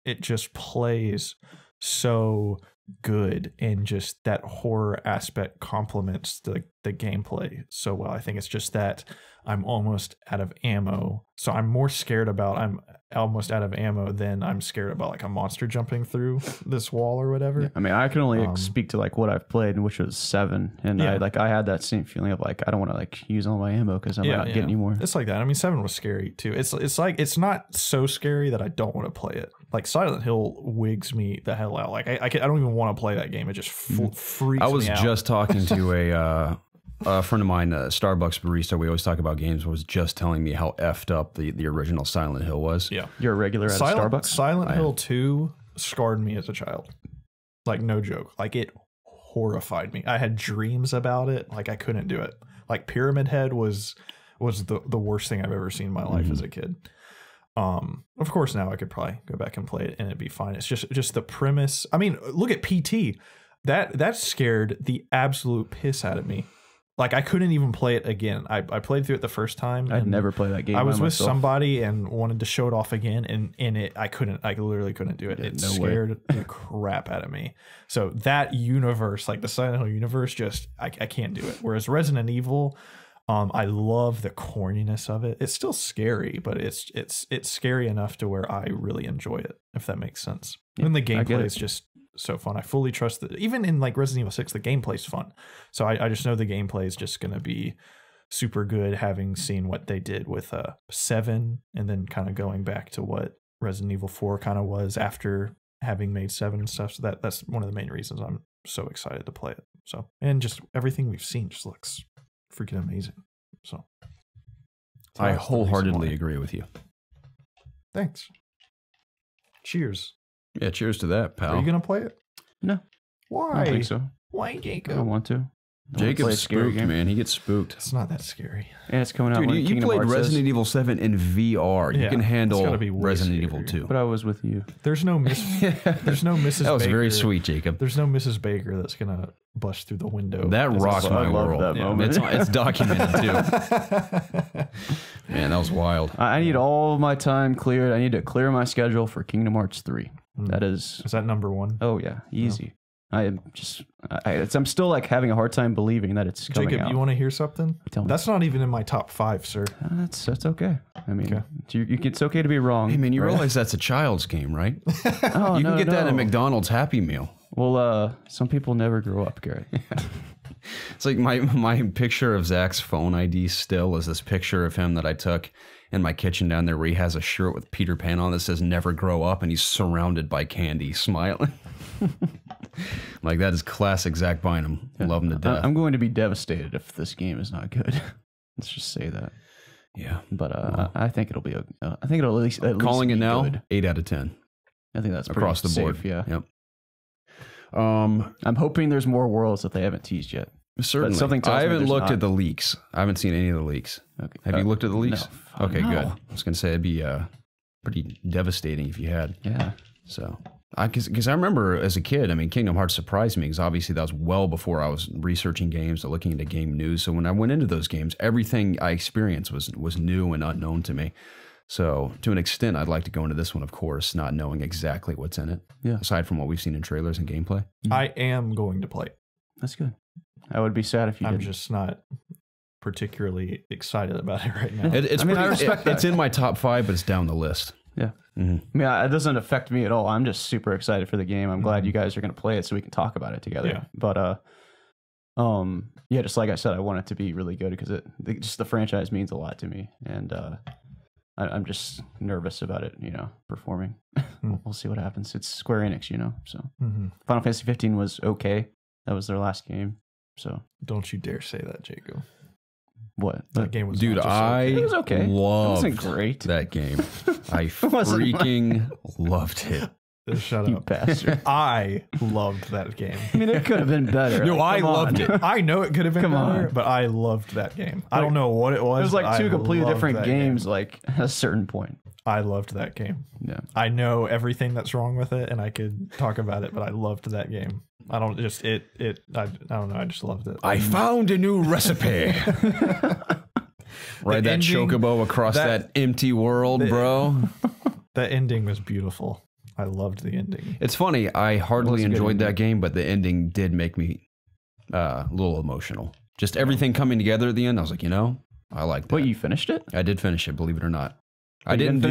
It just plays so good, and just that horror aspect complements the gameplay so well. I think it's just that I'm almost out of ammo, so I'm more scared about I'm almost out of ammo than I'm scared about like a monster jumping through this wall or whatever. Yeah, I mean, I can only speak to like what I've played, which was 7, and I had that same feeling of like I don't want to like use all my ammo because I'm not getting any more. It's like that. I mean, 7 was scary too. It's like it's not so scary that I don't want to play it. Like Silent Hill wigs me the hell out. Like I don't even want to play that game. It just freaks me out. I was just talking to a friend of mine, Starbucks barista. We always talk about games. Was just telling me how effed up the original Silent Hill was. Yeah, you're a regular at Starbucks. Silent Hill 2 scarred me as a child. Like no joke. Like it horrified me. I had dreams about it. Like I couldn't do it. Like Pyramid Head was the worst thing I've ever seen in my life as a kid. Of course now I could probably go back and play it and it'd be fine. It's just the premise. I mean, look at PT. That scared the absolute piss out of me. Like I couldn't even play it again. I played through it the first time. I'd never play that game. I was with somebody and wanted to show it off again, and I literally couldn't do it. It scared the crap out of me. So that universe, like the Silent Hill universe, just I can't do it. Whereas Resident Evil, I love the corniness of it. It's still scary, but it's scary enough to where I really enjoy it, if that makes sense. Yeah, and the gameplay is just so fun. I fully trust that. Even in like Resident Evil 6, the gameplay's fun. So I just know the gameplay is just going to be super good, having seen what they did with 7, and then kind of going back to what Resident Evil 4 kind of was after having made 7 and stuff. So that's one of the main reasons I'm so excited to play it. So, and just everything we've seen just looks freaking amazing. So I wholeheartedly agree with you. Thanks. Cheers. Yeah, cheers to that, pal. Are you gonna play it? No. Why? I don't think so. Why, Jacob? I don't want to. Jacob's spooked, man. He gets spooked. It's not that scary. And it's coming out. Dude, you played Resident Evil 7 in VR. You can handle Resident Evil 2. But I was with you. There's no There's no Mrs. That was Baker. very sweet, Jacob. There's no Mrs. Baker that's gonna bust through the window. That rocked my world. That moment. It's documented too. Man, that was wild. I need all my time cleared. I need to clear my schedule for Kingdom Hearts 3. That is. Is that number 1? Oh yeah, easy. No. I am just. I'm still like having a hard time believing that it's coming Jacob, out. you want to hear something? Tell me. That's not even in my top 5, sir. That's okay. I mean, it's okay to be wrong. Hey man, you realize that's a child's game, right? Oh, you can get that in a McDonald's Happy Meal. Well, some people never grow up, Garrett. It's like my picture of Zach's phone ID still is this picture of him that I took in my kitchen down there where he has a shirt with Peter Pan on that says never grow up, and he's surrounded by candy smiling. Like, that is classic Zach Bynum. Love him to death. I'm going to be devastated if this game is not good. Let's just say that. Yeah. But I think it'll be I think it'll at least calling it now good. 8 out of 10. I think that's across the board. Safe, yeah. Yep. I'm hoping there's more worlds that they haven't teased yet. Certainly. I haven't looked at the leaks. I haven't seen any of the leaks. Okay. Have you looked at the leaks? No. Okay, good. I was going to say it'd be pretty devastating if you had. Yeah. So, because I remember as a kid, I mean, Kingdom Hearts surprised me because obviously that was well before I was researching games or looking into game news. So when I went into those games, everything I experienced was new and unknown to me. So to an extent, I'd like to go into this one, of course, not knowing exactly what's in it. Yeah. Aside from what we've seen in trailers and gameplay. I am going to play it. That's good. I would be sad if you didn't. I'm just not particularly excited about it right now. I respect that. It's in my top 5, but it's down the list. Yeah. Mm-hmm. I mean, it doesn't affect me at all. I'm just super excited for the game. I'm glad you guys are going to play it so we can talk about it together. Yeah. But, yeah, just like I said, I want it to be really good because just the franchise means a lot to me. And I'm just nervous about it, performing. We'll see what happens. It's Square Enix, so. Final Fantasy 15 was okay. That was their last game. So don't you dare say that, Jacob. What? That game was Dude, it was okay. Loved it wasn't great. That game. I freaking loved it. Shut you up. bastard. I loved that game. I mean, it could have been better. No, I loved it. I know it could have been better, but I loved that game. I don't know what it was. It was like 2 completely different games, like at a certain point. I loved that game. Yeah. I know everything that's wrong with it, and I could talk about it, but I loved that game. I don't know. I just loved it. I found a new recipe. Ride that chocobo across that empty world, bro. The ending was beautiful. I loved the ending. It's funny. I hardly enjoyed that game, but the ending did make me a little emotional. Just everything coming together at the end. I was like, I like that. Wait, you finished it? I did finish it, believe it or not. I didn't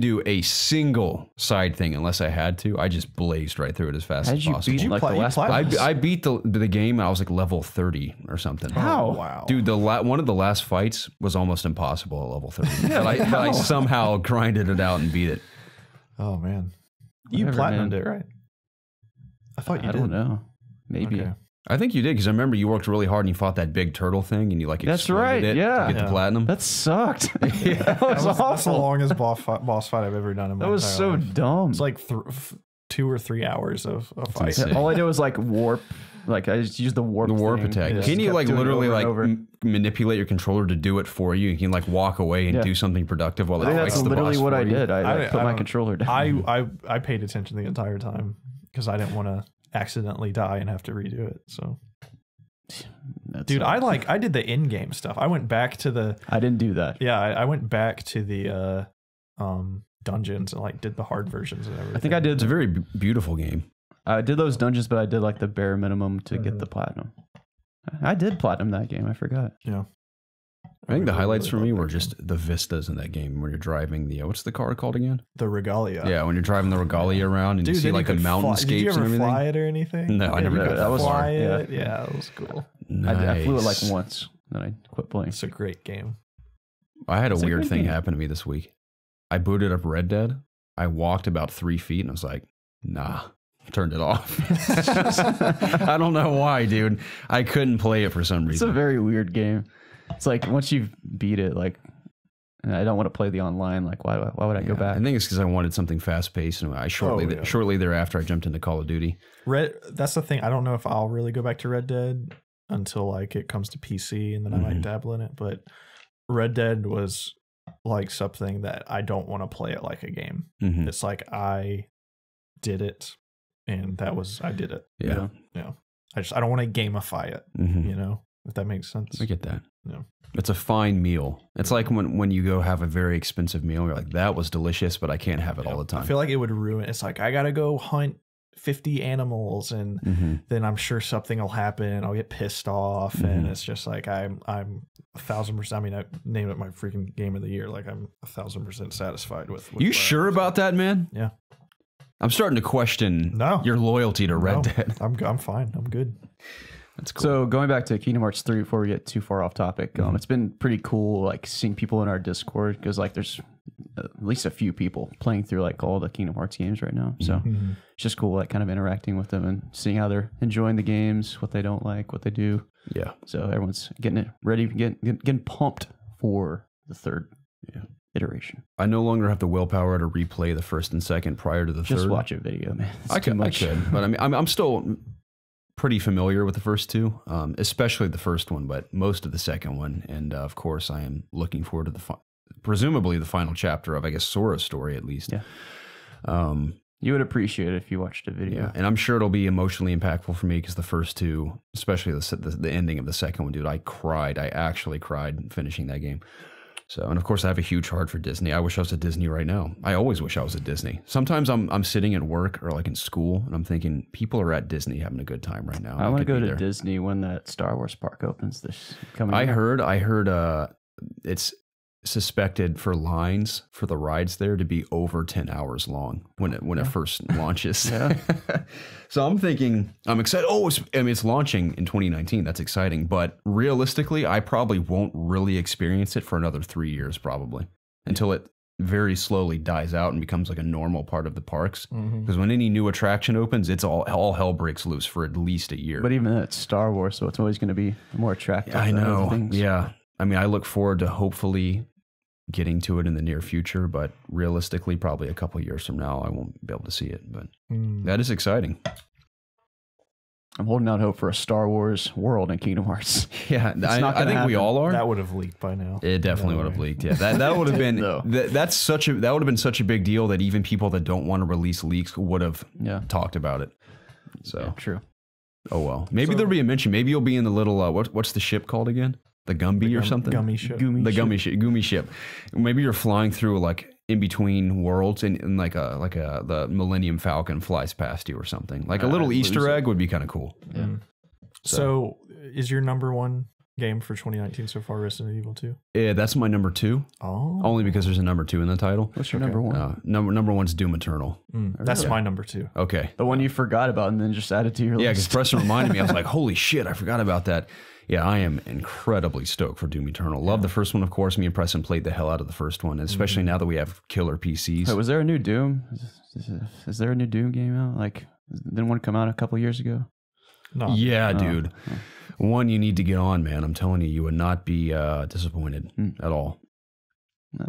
do a single side thing unless I had to. I just blazed right through it as fast as possible. Did you like the last I beat the game. I was like level 30 or something. How? Oh, wow. Dude, one of the last fights was almost impossible at level 30. But I somehow grinded it out and beat it. Oh, man. You Whatever, platinumed it, right? I thought you did. I don't know. Maybe. Okay. I think you did, because I remember you worked really hard and you fought that big turtle thing and you like exploded it to get the platinum. That sucked. That was awful. That's the longest boss fight I've ever done in my That was entire so life. dumb. It's like 2 or 3 hours of fight. insane. All I did was like warp. Like I just used the warp. The warp thing. attack. Yeah. Can you Kept like doing it literally over like and over. manipulate your controller to do it for you? You can like walk away and do something productive while I think it that's fights the literally boss what for I you. did. I I put my don't- controller down. I paid attention the entire time because I didn't want to accidentally die and have to redo it. So, dude, I did the in-game stuff. I went back to the I didn't do that. yeah. I went back to the dungeons and like did the hard versions and everything. I think I did. It's a very beautiful game. I did those dungeons, but I did like the bare minimum to get the platinum. I did platinum that game. I forgot. Yeah. I think the really, highlights for really me love were that just the vistas in that game when you're driving the what's the car called again? the Regalia. Yeah, when you're driving the Regalia around and Dude, you see then like the could fly. mountainscapes Did you ever and everything. fly it or anything? No, I Yeah, never you did could that was fly hard. it. Yeah, that was cool. I flew it like Nice. once, then I quit playing. It's a great game. I had a It's a weird good thing game. happen to me this week. I booted up Red Dead. I walked about 3 feet and I was like, nah, turned it off. I don't know why, dude. I couldn't play it for some It's a reason. very weird game. It's like once you've beat it, like I don't want to play the online. Like why would I go back? I think it's because I wanted something fast paced, and I shortly thereafter I jumped into Call of Duty. That's the thing. I don't know if I'll really go back to Red Dead until like it comes to PC and then I might dabble in it. But Red Dead was like something that I don't want to play it like a game. Mhm. It's like I did it and I did it. Yeah, Yeah. I don't want to gamify it, Mhm. you know, if that makes sense. I get that. Yeah. It's a fine meal. It's like when you go have a very expensive meal, you're like, that was delicious, but I can't have it all the time. I feel like it would ruin. It's like I gotta go hunt 50 animals, and then I'm sure something will happen, and I'll get pissed off, and it's just like I'm 1,000%. I mean, I named it my freaking game of the year. Like I'm 1,000% satisfied with You what sure about that, man? Yeah. I'm starting to question No. your loyalty to Red Dead. I'm fine. I'm good. That's cool. So going back to Kingdom Hearts 3 before we get too far off topic, it's been pretty cool like seeing people in our Discord because like there's at least a few people playing through like all the Kingdom Hearts games right now. So it's just cool like kind of interacting with them and seeing how they're enjoying the games, what they don't like, what they do. Yeah. So everyone's getting it ready, getting pumped for the third iteration. I no longer have the willpower to replay the first and second prior to the Just third. watch a video, man. It's I too could, much. but I mean, I'm still pretty familiar with the first two, especially the first one, but most of the second one. And of course, I am looking forward to presumably the final chapter of, I guess, Sora's story at least. Yeah. You would appreciate it if you watched a video. Yeah, and I'm sure it'll be emotionally impactful for me because the first two, especially the ending of the second one, dude, I cried. I actually cried finishing that game. So, and of course, I have a huge heart for Disney. I wish I was at Disney right now. I always wish I was at Disney. Sometimes I'm sitting at work or like in school, and I'm thinking people are at Disney having a good time right now. I want to could go be to there. Disney when that Star Wars park opens this coming I year. heard it's suspected for lines for the rides there to be over 10 hours long when it first launches. Yeah. So I'm thinking, I'm excited. Oh, it's launching in 2019. That's exciting. But realistically, I probably won't really experience it for another 3 years, probably, until it very slowly dies out and becomes like a normal part of the parks. Because when any new attraction opens, it's all hell breaks loose for at least a year. But even it's Star Wars, so it's always going to be more attractive. I than other know. things. Yeah. I mean, I look forward to hopefully getting to it in the near future, but realistically, probably a couple years from now, I won't be able to see it. But that is exciting. I'm holding out hope for a Star Wars world in Kingdom Hearts. Yeah, not I gonna think we happen. all are. That would have leaked by now. It definitely would have leaked. Yeah, that would have been though. that would have been such a big deal that even people that don't want to release leaks would have talked about it. So Yeah, true. oh well, maybe there'll be a mention. Maybe you'll be in the little what's the ship called again? The Gumby or something? Gummy ship. The Gummy ship. Maybe you're flying through like in between worlds, and like the Millennium Falcon flies past you or something. Like a little Easter egg would be kind of cool. Yeah. So is your number one game for 2019 so far Resident Evil 2? Yeah, that's my number 2. Oh. Only because there's a number 2 in the title. What's your number 1? Number one's Doom Eternal. That's my number 2. Okay. The one you forgot about and then just added to your list. Yeah, because Preston reminded me. I was like, holy shit, I forgot about that. Yeah, I am incredibly stoked for Doom Eternal. Love the first one, of course. Me and Preston played the hell out of the first one, especially now that we have killer PCs. Wait, was there a new Doom? Is there a new Doom game out? Like, didn't one come out a couple years ago? No. Yeah, dude. One you need to get on, man. I'm telling you, you would not be disappointed at all.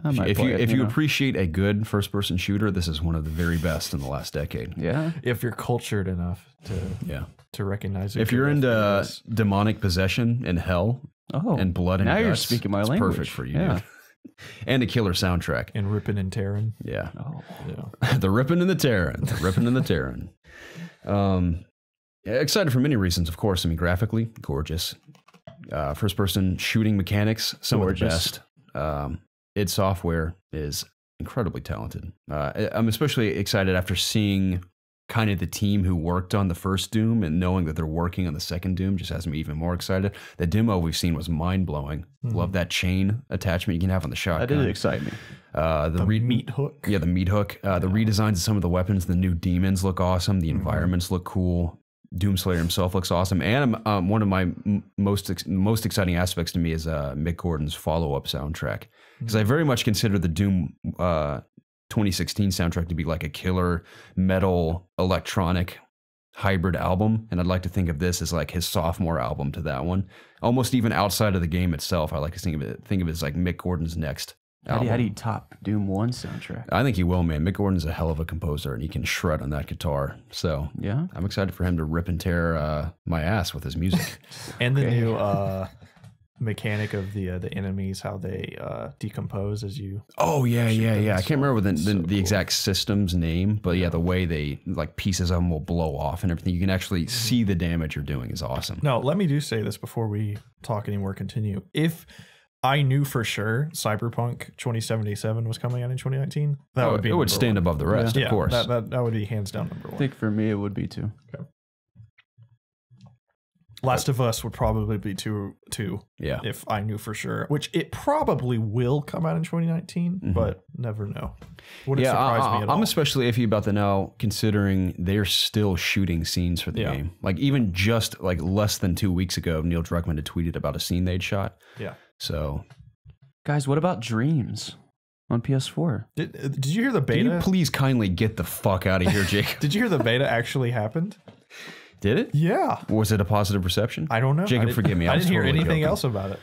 If you appreciate a good first-person shooter, this is one of the very best in the last decade. Yeah. If you're cultured enough to recognize it. If you're into demonic possession and hell and blood and now guts, you're speaking my it's language. perfect for you, dude. And a killer soundtrack. And ripping and tearing. Yeah. Oh. Yeah. The ripping and the tearing. The ripping and the tearing. Yeah, excited for many reasons, of course. I mean, graphically, gorgeous. First-person shooting mechanics, some of the best. Id Software is incredibly talented. I'm especially excited after seeing kind of the team who worked on the first Doom and knowing that they're working on the second Doom just has me even more excited. The demo we've seen was mind-blowing. Love that chain attachment you can have on the shotgun. That did excite me. The meat hook. Yeah, the meat hook. The redesigns of some of the weapons, the new demons look awesome. The environments look cool. Doomslayer himself looks awesome, and one of my most exciting aspects to me is Mick Gordon's follow-up soundtrack, because I very much consider the Doom 2016 soundtrack to be like a killer metal electronic hybrid album, and I'd like to think of this as like his sophomore album to that one, almost even outside of the game itself. I like to think of it as like Mick Gordon's next album. How do you top Doom 1 soundtrack? I think he will, man. Mick Gordon's a hell of a composer, and he can shred on that guitar. So yeah, I'm excited for him to rip and tear my ass with his music. And the new mechanic of the enemies, how they decompose as you. Oh yeah. I can't remember the cool. exact system's name, but yeah, the way they like pieces of them will blow off and everything. You can actually see the damage you're doing is awesome. No, let me say this before we talk anymore. Continue. If I knew for sure Cyberpunk 2077 was coming out in 2019, that would be. It would stand above the rest, of course. That would be hands down number 1. I think for me it would be 2. Okay. Last of Us would probably be 2. Yeah. If I knew for sure, which it probably will come out in 2019, but never know. Wouldn't surprise me at all. I'm especially iffy about that now, considering they're still shooting scenes for the game. Like even just like less than 2 weeks ago, Neil Druckmann had tweeted about a scene they'd shot. Yeah. So, guys, what about Dreams on PS4? Did you hear the beta? Can you please kindly get the fuck out of here, Jake? Did you hear the beta actually happened? Did it? Yeah. Was it a positive reception? I don't know. Jacob, forgive me. I didn't hear anything joking. else about it.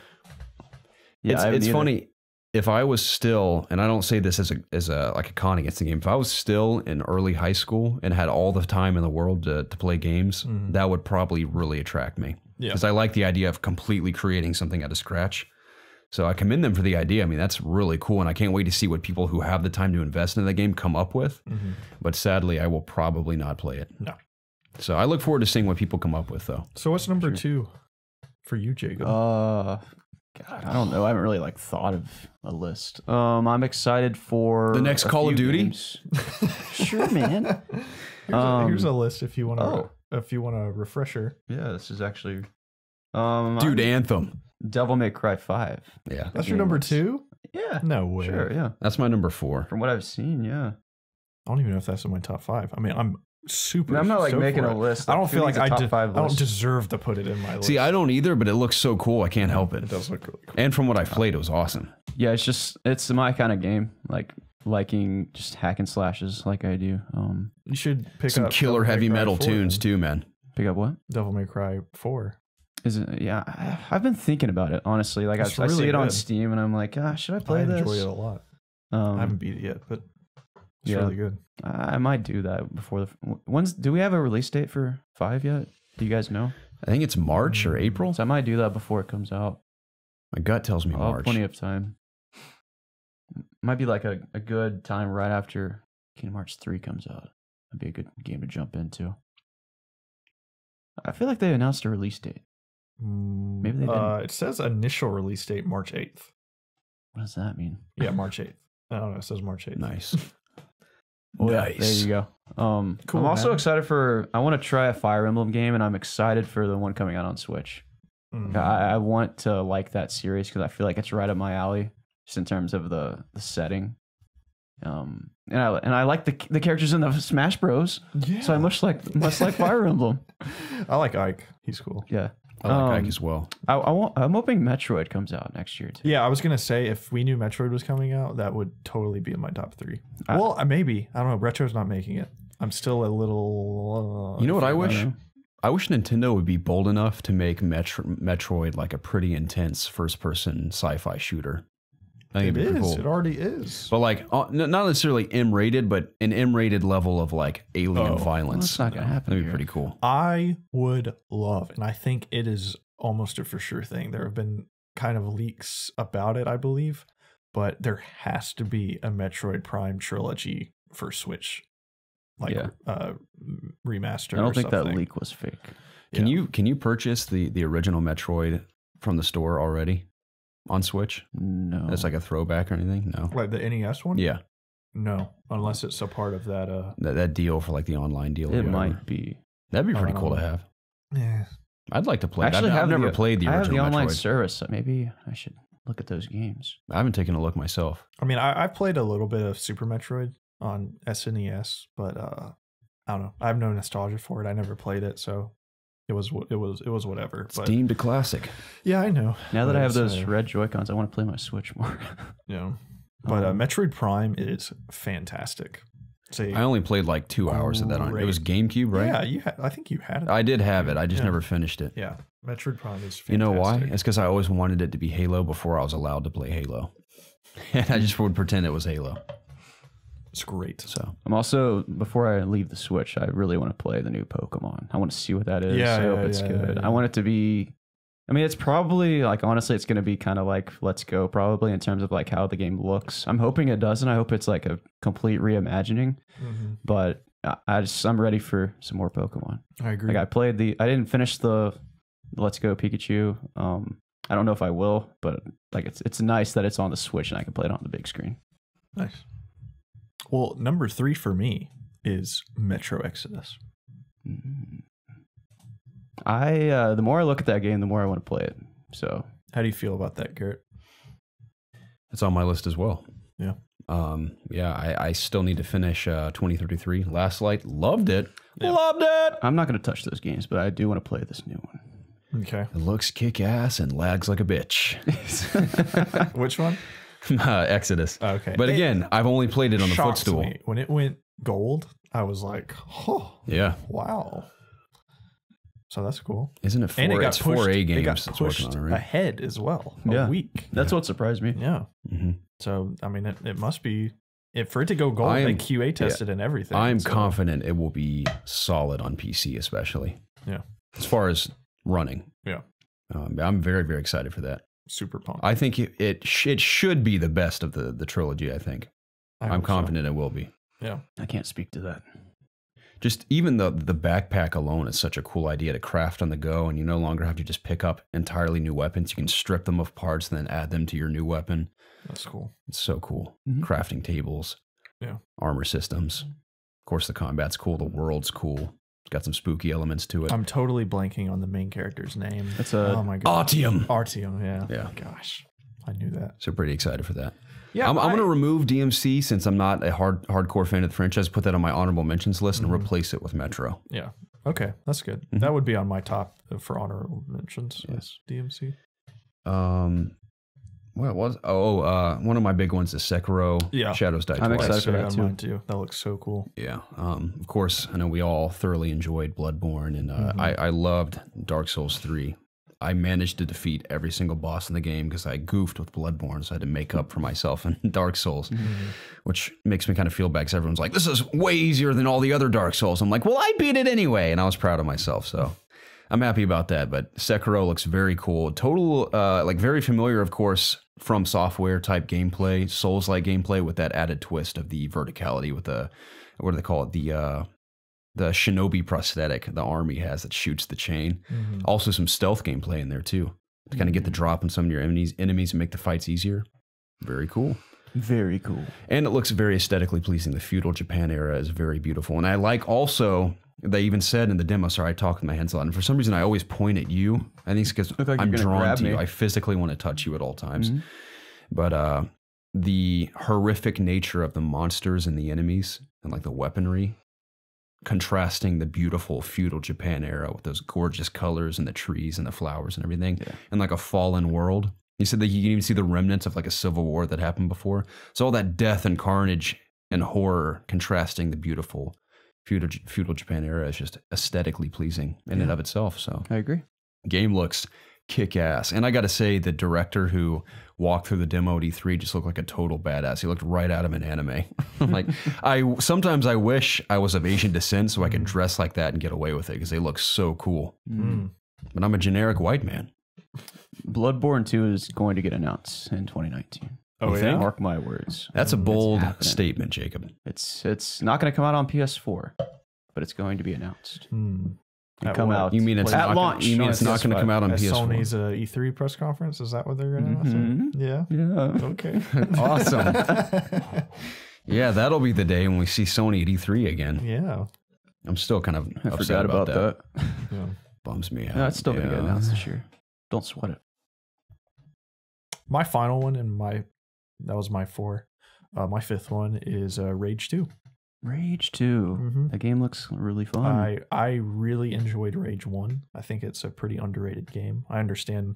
Yeah, it's funny. If I was still, and I don't say this as a like a con against the game, if I was still in early high school and had all the time in the world to play games, that would probably really attract me. Yeah. Because I like the idea of completely creating something out of scratch. So I commend them for the idea. I mean, that's really cool, and I can't wait to see what people who have the time to invest in the game come up with. But sadly, I will probably not play it. No. So I look forward to seeing what people come up with, though. So what's number 2 for you, Jacob? God, I don't know. I haven't really like thought of a list. I'm excited for the next Call of Duty. Sure, man. Here's a list if you want to. If you want a refresher. Yeah, this is actually. Dude, Anthem. Devil May Cry 5. Yeah. That's your number 2? Yeah. No way. Sure, yeah. That's my number 4. From what I've seen, yeah. I don't even know if that's in my top 5. I mean, I'm super. I'm not like making a list. I don't feel like I don't list. deserve to put it in my list. See, I don't either, but it looks so cool. I can't help it. It does look really cool. And from what I played, it was awesome. Yeah, it's my kind of game. Like liking just hack and slashes like I do. You should pick some up killer heavy metal tunes too, man. Pick up what? Devil May Cry 4. Is it? Yeah, I've been thinking about it honestly. Like I see it on Steam, and I'm like, should I play this? I enjoy it a lot. I haven't beat it yet, but it's really good. I might do that before do we have a release date for 5 yet? Do you guys know? I think it's March or April. So I might do that before it comes out. My gut tells me March. Plenty of time. Might be like a good time right after Kingdom Hearts 3 comes out. That'd be a good game to jump into. I feel like they announced a release date. Maybe they didn't. It says initial release date March 8th. What does that mean? Yeah, March 8th. I don't know. It says March 8th. Nice. Well, Nice. Yeah, there you go. Cool, I'm also man. excited for. I want to try a Fire Emblem game, and I'm excited for the one coming out on Switch. Mhm. I want to like that series because I feel like it's right up my alley, just in terms of the setting. And I like the characters in the Smash Bros. Yeah. So I much like Fire Emblem. I like Ike. He's cool. Yeah. I like Ike as well. I'm hoping Metroid comes out next year too. Yeah, I was gonna say if we knew Metroid was coming out, that would totally be in my top 3. I- Well, maybe. I don't know. Retro's not making it. I'm still a little. You know what I wish? know. I wish Nintendo would be bold enough to make Metroid like a pretty intense first-person sci-fi shooter. I think It it'd be is. cool. It already is. But like, not necessarily M-rated, but an M-rated level of like alien violence. That's not gonna happen That'd be here. pretty cool. I would love, and I think it is almost a for sure thing. There have been kind of leaks about it, I believe, but there has to be a Metroid Prime trilogy for Switch, like remaster. I don't think that something. leak was fake. Can Yeah. you purchase the original Metroid from the store already on Switch? No, That's like a throwback or anything? No. Like the NES one? Yeah, No, unless it's a part of that. that deal for like the online deal. or it whatever. might be. That'd be pretty I cool don't to know. have. Yeah. I'd like to play. it. Actually, I've never played the I have original the online Metroid. service, so maybe I should look at those games. I haven't taken a look myself. I mean, I've played a little bit of Super Metroid on SNES, but I don't know. I have no nostalgia for it. I never played it, so it was whatever. It's But deemed a classic. yeah, I know. Now that But I have it's, those red Joy-Cons, I want to play my Switch more. you know, but Metroid Prime is fantastic. I only played like 2 hours of that on. It was GameCube, right? Yeah, I think you had it. I did have it. I just Yeah. never finished it. Yeah, Metroid Prime is fantastic. You know why? It's because I always wanted it to be Halo before I was allowed to play Halo. And I just would pretend it was Halo. It's great. So I'm also, before I leave the Switch, I really want to play the new Pokemon. I want to see what that is. Yeah, I hope yeah, it's yeah, good. yeah. I want it to be, I mean, it's probably like, honestly, it's going to be kind of like Let's Go probably in terms of like how the game looks. I'm hoping it doesn't. I hope it's like a complete reimagining, Mhm. but I'm ready for some more Pokemon. I agree. Like I didn't finish the Let's Go Pikachu. I don't know if I will, but like it's nice that it's on the Switch and I can play it on the big screen. Nice. Well, number 3 for me is Metro Exodus. The more I look at that game, the more I want to play it. So How do you feel about that, Garrett? it's on my list as well. Yeah. I still need to finish 2033. Last Light. Loved it. Yeah. Loved it. I'm not going to touch those games, but I do want to play this new one. Okay. It looks kick ass and lags like a bitch. Which one? Exodus. Okay. But again, I've only played it on the Shocks footstool. me. When it went gold, I was like, oh, Yeah. wow. So that's cool. Isn't it 4? And it got It's pushed, 4A it games got that's working pushed on it, right? ahead as well. Yeah. A week. That's what surprised me. Yeah. Mm-hmm. So, I mean, it must be, for it to go gold, they QA tested and everything. I'm so, confident it will be solid on PC, especially. Yeah. As far as running. Yeah. I'm very, very excited for that. Super pumped. I think it should be the best of the trilogy, I think. I'm hope so. confident it will be. Yeah. I can't speak to that. Just even the backpack alone is such a cool idea to craft on the go, and you no longer have to just pick up entirely new weapons. You can strip them of parts and then add them to your new weapon. That's cool. It's so cool. Mhm. Crafting tables. Yeah. Armor systems. Of course, the combat's cool. The world's cool. It's got some spooky elements to it. I'm totally blanking on the main character's name. It's a oh my god. Artyom. Artyom, yeah. Yeah. Gosh. I knew that. So pretty excited for that. Yeah. I'm going to remove DMC since I'm not a hardcore fan of the franchise. Put that on my honorable mentions list and replace it with Metro. Yeah. Okay. That's good. Mhm. That would be on my top for honorable mentions. Yes. DMC. What was? One of my big ones is Sekiro. Yeah. Shadows Die I'm Twice. excited for that on too. mine too. That looks so cool. Yeah. Of course, I know we all thoroughly enjoyed Bloodborne, and I loved Dark Souls 3. I managed to defeat every single boss in the game because I goofed with Bloodborne, so I had to make up for myself in Dark Souls, which makes me kind of feel bad because everyone's like, this is way easier than all the other Dark Souls. I'm like, well, I beat it anyway, and I was proud of myself, so I'm happy about that. But Sekiro looks very cool. Total, very familiar, of course, From Software type gameplay, Souls-like gameplay with that added twist of the verticality with the, what do they call it? The shinobi prosthetic the army has that shoots the chain. Also some stealth gameplay in there too to kind of get the drop on some of your enemies and make the fights easier. Very cool. Very cool. And it looks very aesthetically pleasing. The feudal Japan era is very beautiful. And I like also, they even said in the demo, sorry, I talk with my hands a lot. And for some reason, I always point at you. I think it's because I'm drawn to you. I physically want to touch you at all times. But the horrific nature of the monsters and the enemies and like the weaponry, contrasting the beautiful feudal Japan era with those gorgeous colors and the trees and the flowers and everything, and like a fallen world. He said that you can even see the remnants of like a civil war that happened before. So all that death and carnage and horror contrasting the beautiful feudal Japan era is just aesthetically pleasing in and of itself. So I agree. Game looks kick ass. And I got to say, the director who walked through the demo at E3 just looked like a total badass. He looked right out of an anime. Like, sometimes I wish I was of Asian descent so I could dress like that and get away with it because they look so cool. But I'm a generic white man. Bloodborne 2 is going to get announced in 2019. Oh, yeah? Mark my words. That's a bold statement, Jacob. It's not going to come out on PS4, but it's going to be announced. Come out. You mean it's at launch? You mean it's not going to come out on PS4? Sony's E3 press conference? Is that what they're going to announce? Yeah. Okay. Awesome. Yeah, that'll be the day when we see Sony at E3 again. Yeah. I'm still kind of upset about that. Yeah. Bums me out. No, it's still going to get announced this year. Don't sweat it. My final one that was my 4. My 5th one is Rage 2. Rage 2. That game looks really fun. I really enjoyed Rage 1. I think it's a pretty underrated game. I understand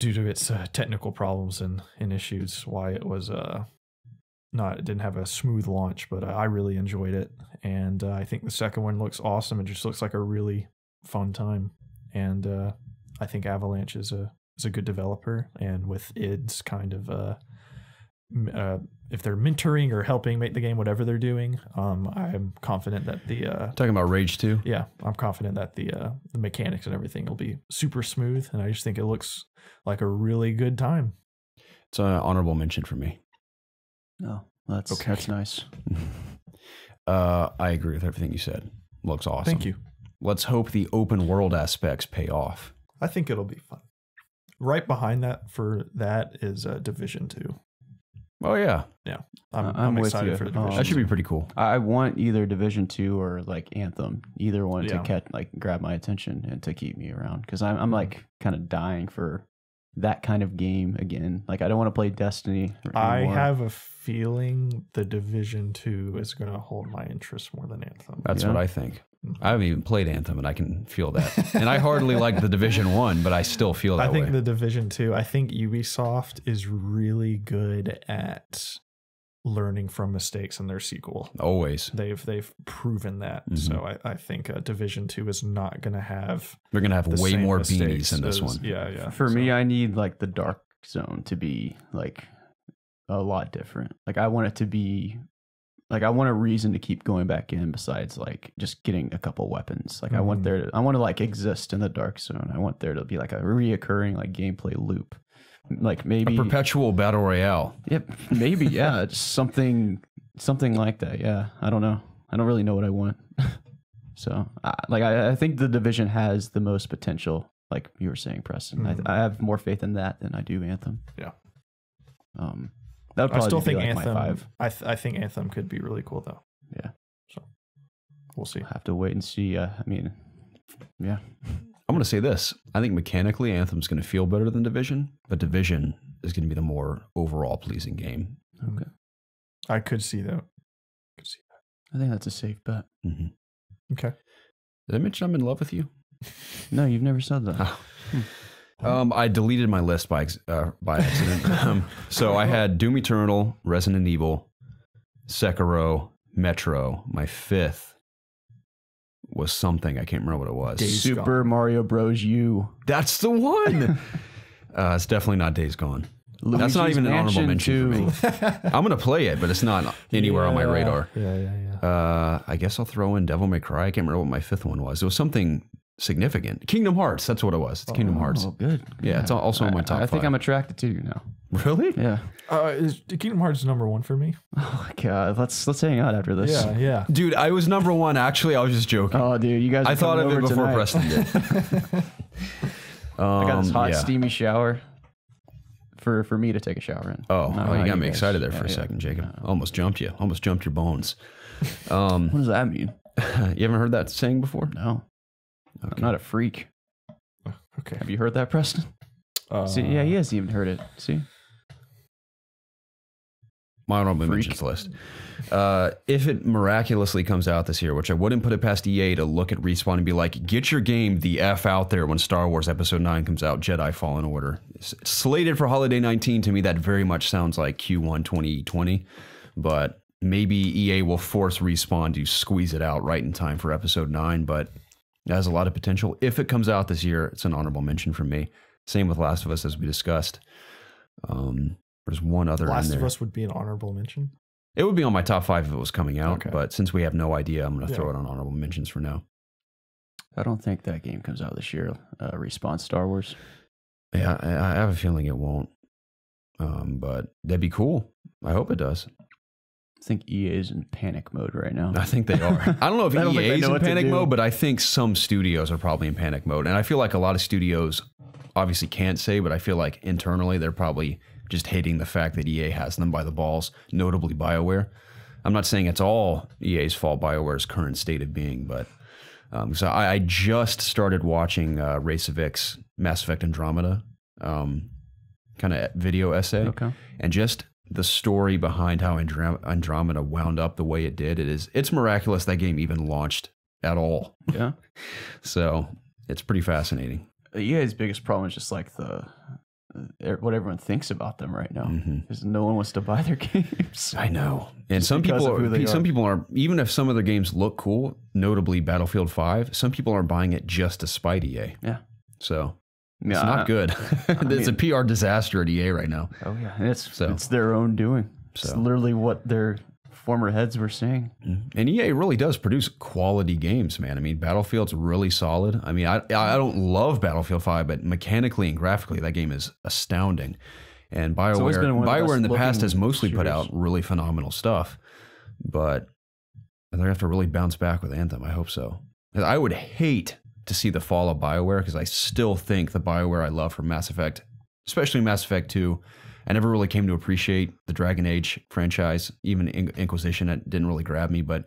due to its technical problems and issues why it was it didn't have a smooth launch, but I really enjoyed it. And I think the second one looks awesome. It just looks like a really fun time. And I think Avalanche is a good developer, and with id's kind of if they're mentoring or helping make the game, whatever they're doing, I'm confident that the talking about Rage 2. Yeah, I'm confident that the mechanics and everything will be super smooth, and I just think it looks like a really good time. It's an honorable mention for me. Oh, that's nice. I agree with everything you said. Looks awesome. Thank you. Let's hope the open world aspects pay off. I think it'll be fun. Right behind that is Division 2. Oh yeah, yeah. I'm excited for Division. That should be pretty cool. I want either Division 2 or like Anthem, either one to grab my attention and to keep me around, because I'm like kind of dying for that kind of game again. Like, I don't want to play Destiny anymore. I have a feeling the Division 2 is going to hold my interest more than Anthem. That's what I think. I haven't even played Anthem, and I can feel that. And I hardly like the Division 1, but I still feel that way. I think the Division 2, I think Ubisoft is really good at learning from mistakes in their sequel. Always. They've proven that. So I think Division 2 is not going to have... They're going to have way more beanies than this one. Yeah. For me, I need like the Dark Zone to be like a lot different. Like, I want it to be... Like, I want a reason to keep going back in besides like just getting a couple weapons. Like, I want to like exist in the Dark Zone. I want there to be like a reoccurring like gameplay loop. Like, maybe a perpetual battle royale. Yep, maybe, yeah, just something like that. Yeah, I don't know. I don't really know what I want. So, I think the Division has the most potential. Like you were saying, Preston, I have more faith in that than I do Anthem. Yeah. That would probably I still think like Anthem. my 5. I think Anthem could be really cool though. Yeah. So we'll see. Have to wait and see. I mean, yeah. I'm going to say this. I think mechanically Anthem's going to feel better than Division, but Division is going to be the more overall pleasing game. Okay. I could see that. I think that's a safe bet. Okay. Did I mention I'm in love with you? No, you've never said that. I deleted my list by accident. So I had Doom Eternal, Resident Evil, Sekiro, Metro. My 5th was something. I can't remember what it was. Super Mario Bros. U. That's the one. It's definitely not Days Gone. That's not even an honorable mention for me. I'm going to play it, but it's not anywhere on my radar. Yeah. I guess I'll throw in Devil May Cry. I can't remember what my 5th one was. It was something significant. Kingdom Hearts. That's what it was. It's Kingdom Hearts. Oh, good. Yeah, it's also in my top 5. I think I'm attracted to you now. Really? Yeah. Is Kingdom Hearts #1 for me? Oh my god. Let's hang out after this. Yeah. Dude, I was #1. Actually, I was just joking. Oh, dude, you guys. I thought of it before Preston did. I got this hot, steamy shower. for me to take a shower in. Oh, you got me excited there for a second, Jacob. Almost jumped you. Almost jumped your bones. What does that mean? You haven't heard that saying before? No. Okay. I'm not a freak. Okay. Have you heard that, Preston? See, yeah, he hasn't even heard it. See? My honorable mentions list. If it miraculously comes out this year, which I wouldn't put it past EA to look at Respawn and be like, get your game the F out there when Star Wars Episode 9 comes out, Jedi Fallen Order. It's slated for Holiday 19. To me, that very much sounds like Q1 2020. But maybe EA will force Respawn to squeeze it out right in time for Episode 9. But it has a lot of potential. If it comes out this year, it's an honorable mention from me. Same with Last of Us, as we discussed. There's one other Last in there. of Us would be an honorable mention? It would be on my top 5 if it was coming out, but since we have no idea, I'm going to throw it on honorable mentions for now. I don't think that game comes out this year, Respawn Star Wars. Yeah, I have a feeling it won't, but that'd be cool. I hope it does. I think EA is in panic mode right now. I think they are. I don't know if EA is in panic mode, but I think some studios are probably in panic mode. And I feel like a lot of studios obviously can't say, but I feel like internally they're probably just hating the fact that EA has them by the balls, notably BioWare. I'm not saying it's all EA's fault, BioWare's current state of being, but so I just started watching Race of X Mass Effect Andromeda kind of video essay. Okay. And just the story behind how Andromeda wound up the way it did, it's miraculous that game even launched at all. Yeah. So it's pretty fascinating. EA's biggest problem is just like what everyone thinks about them right now, because no one wants to buy their games. I know, and some people are, even if some of their games look cool, notably Battlefield 5. Some people are buying it just to spite EA. Yeah, so it's not good. It's a PR disaster at EA right now. Oh yeah, and it's their own doing. It's literally what their former heads were saying. And EA really does produce quality games, man. I mean, Battlefield's really solid. I mean, I don't love Battlefield 5, but mechanically and graphically, that game is astounding. And BioWare in the past has mostly put out really phenomenal stuff, but they're going to have to really bounce back with Anthem. I hope so. I would hate to see the fall of BioWare, because I still think the BioWare I love from Mass Effect, especially Mass Effect 2, I never really came to appreciate the Dragon Age franchise, even Inquisition. It didn't really grab me, but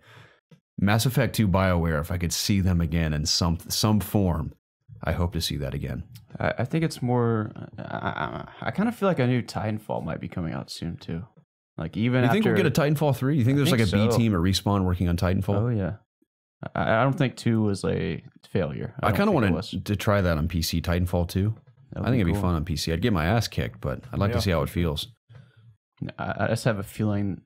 Mass Effect 2 BioWare, if I could see them again in some form, I hope to see that again. I think it's more, I kind of feel like a new Titanfall might be coming out soon too. Like even you think we'll get a Titanfall 3? You think there's like a B team or Respawn working on Titanfall? Oh yeah. I don't think 2 was a failure. I kind of wanted to try that on PC, Titanfall 2. I think it'd be fun on PC. I'd get my ass kicked, but I'd like to see how it feels. I just have a feeling,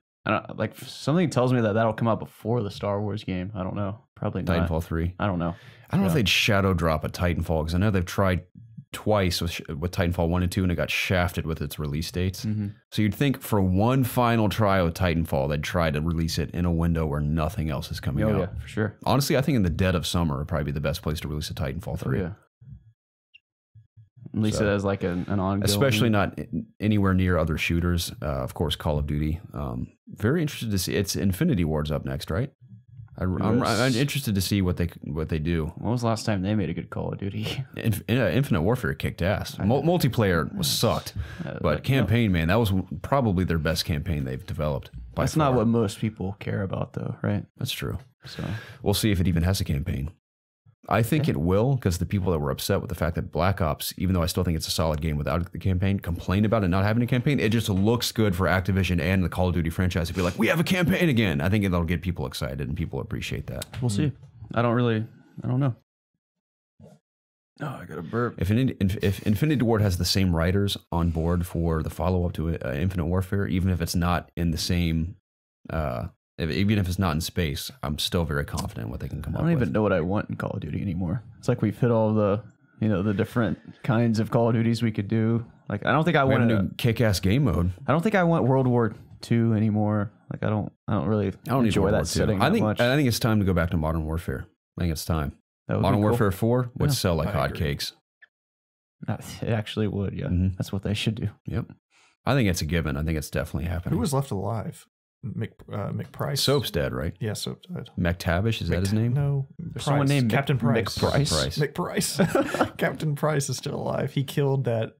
like something tells me that that'll come out before the Star Wars game. I don't know. Probably not. Titanfall 3. I don't know. I don't know if they'd shadow drop a Titanfall, because I know they've tried twice with Titanfall 1 and 2, and it got shafted with its release dates. So you'd think for one final try with Titanfall, they'd try to release it in a window where nothing else is coming out. Yeah, for sure. Honestly, I think in the dead of summer would probably be the best place to release a Titanfall 3. Oh, yeah. At least it has like an ongoing. Especially not anywhere near other shooters. Of course, Call of Duty. Very interested to see. It's Infinity Ward's up next, right? I'm interested to see what they do. When was the last time they made a good Call of Duty? Infinite Warfare kicked ass. Multiplayer was sucked, but campaign, man, that was probably their best campaign they've developed. That's not what most people care about, though, right? That's true. So we'll see if it even has a campaign. I think it will, because the people that were upset with the fact that Black Ops, even though I still think it's a solid game without the campaign, complained about it not having a campaign. It just looks good for Activision and the Call of Duty franchise to be like, we have a campaign again. I think that'll get people excited, and people appreciate that. We'll see. I don't know. Oh, I got a burp. If Infinity Ward has the same writers on board for the follow-up to Infinite Warfare, even if it's not in the same... even if it's not in space, I'm still very confident in what they can come up with. I don't even know what I want in Call of Duty anymore. It's like we've hit all the, the different kinds of Call of Duties we could do. Like, I don't think I want a new kick-ass game mode. I don't think I want World War II anymore. Like, I don't really enjoy that setting. I think it's time to go back to Modern Warfare. I think it's time. Modern Warfare 4 would sell like hotcakes. It actually would, yeah. That's what they should do. Yep. I think it's a given. I think it's definitely happening. Who was left alive? McPrice. Soap's dead, right? Yeah, Soap's dead. McTavish, is that his name? No, There's someone named Captain Price. McPrice. Captain Price is still alive. He killed that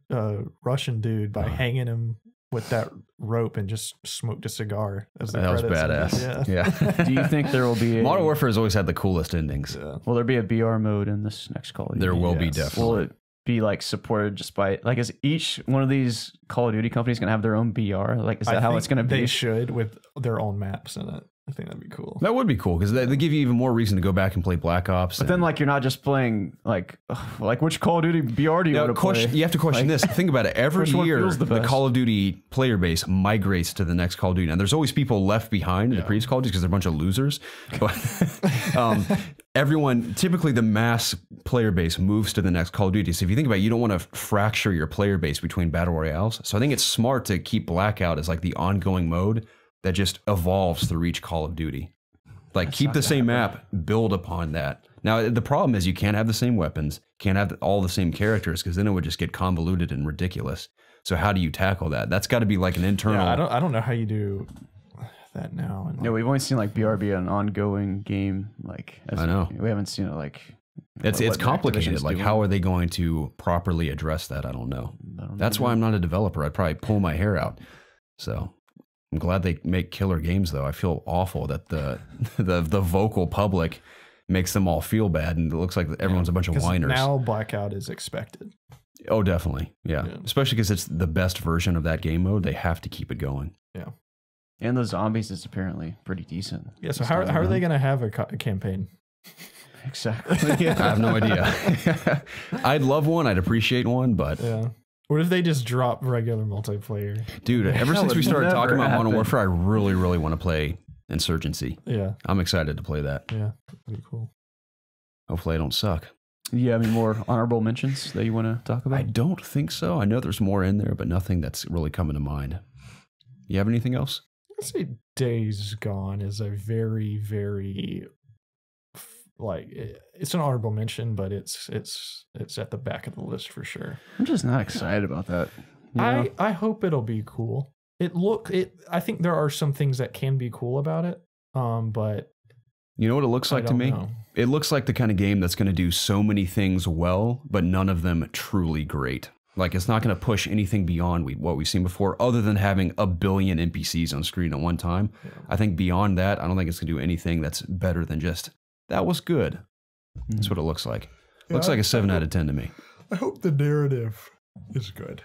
Russian dude by hanging him with that rope and just smoked a cigar. As the That was credits badass. ended. Yeah. Do you think there will be Modern Warfare has always had the coolest endings. Yeah. will there be a BR mode in this next Call of Duty? There will be Yes. definitely. Will it be like supported just by like is each one of these Call of Duty companies gonna have their own BR? Like is that how it's gonna be? They should with their own maps in it. I think that'd be cool. That would be cool because they give you even more reason to go back and play Black Ops. But then like you're not just playing like which Call of Duty BR do you want to play? You have to question this. Think about it. Every Which one year, feels the the best? Call of Duty player base migrates to the next Call of Duty. And there's always people left behind in the previous Call of Duty because they're a bunch of losers. But everyone, typically the mass player base moves to the next Call of Duty. So if you think about it, you don't want to fracture your player base between Battle Royales. So I think it's smart to keep Blackout as like the ongoing mode that just evolves through each Call of Duty. Like keep the same map, build upon that. Now the problem is you can't have the same weapons, can't have all the same characters because then it would just get convoluted and ridiculous. So how do you tackle that? That's got to be like an internal. Yeah, I don't know how you do that now. And Yeah, we've only seen like BR be an ongoing game. Like I know. we haven't seen it like. It's what complicated. Activision's Like doing. how are they going to properly address that? I don't know. That's why I'm not a developer. I'd probably pull my hair out. So I'm glad they make killer games though. I feel awful that the vocal public makes them all feel bad and it looks like everyone's a bunch of 'cause whiners. now Blackout is expected. Oh, definitely. Yeah. Yeah. Especially because it's the best version of that game mode. They have to keep it going. Yeah. And the zombies is apparently pretty decent. Yeah. So how are they going to have a campaign? Exactly. I have no idea. I'd love one. I'd appreciate one, but Yeah. What if they just drop regular multiplayer? dude, ever That since we would started talking never about Modern happen. Warfare, I really, really want to play Insurgency. Yeah. I'm excited to play that. Yeah. That'd be cool. Hopefully I don't suck. You have any more honorable mentions that you want to talk about? I don't think so. I know there's more in there, but nothing that's really coming to mind. You have anything else? I'd say Days Gone is a very, very it's an honorable mention, but it's at the back of the list for sure. I'm just not excited about that. You know? I hope it'll be cool. I think there are some things that can be cool about it. But You know what it looks like to me? know. It looks like the kind of game that's going to do so many things well, but none of them truly great. Like it's not going to push anything beyond what we've seen before, other than having a billion NPCs on screen at one time. Yeah. I think beyond that, I don't think it's going to do anything that's better than just, that was good. That's what it looks like. Looks like a 7 out of 10 to me. I hope the narrative is good.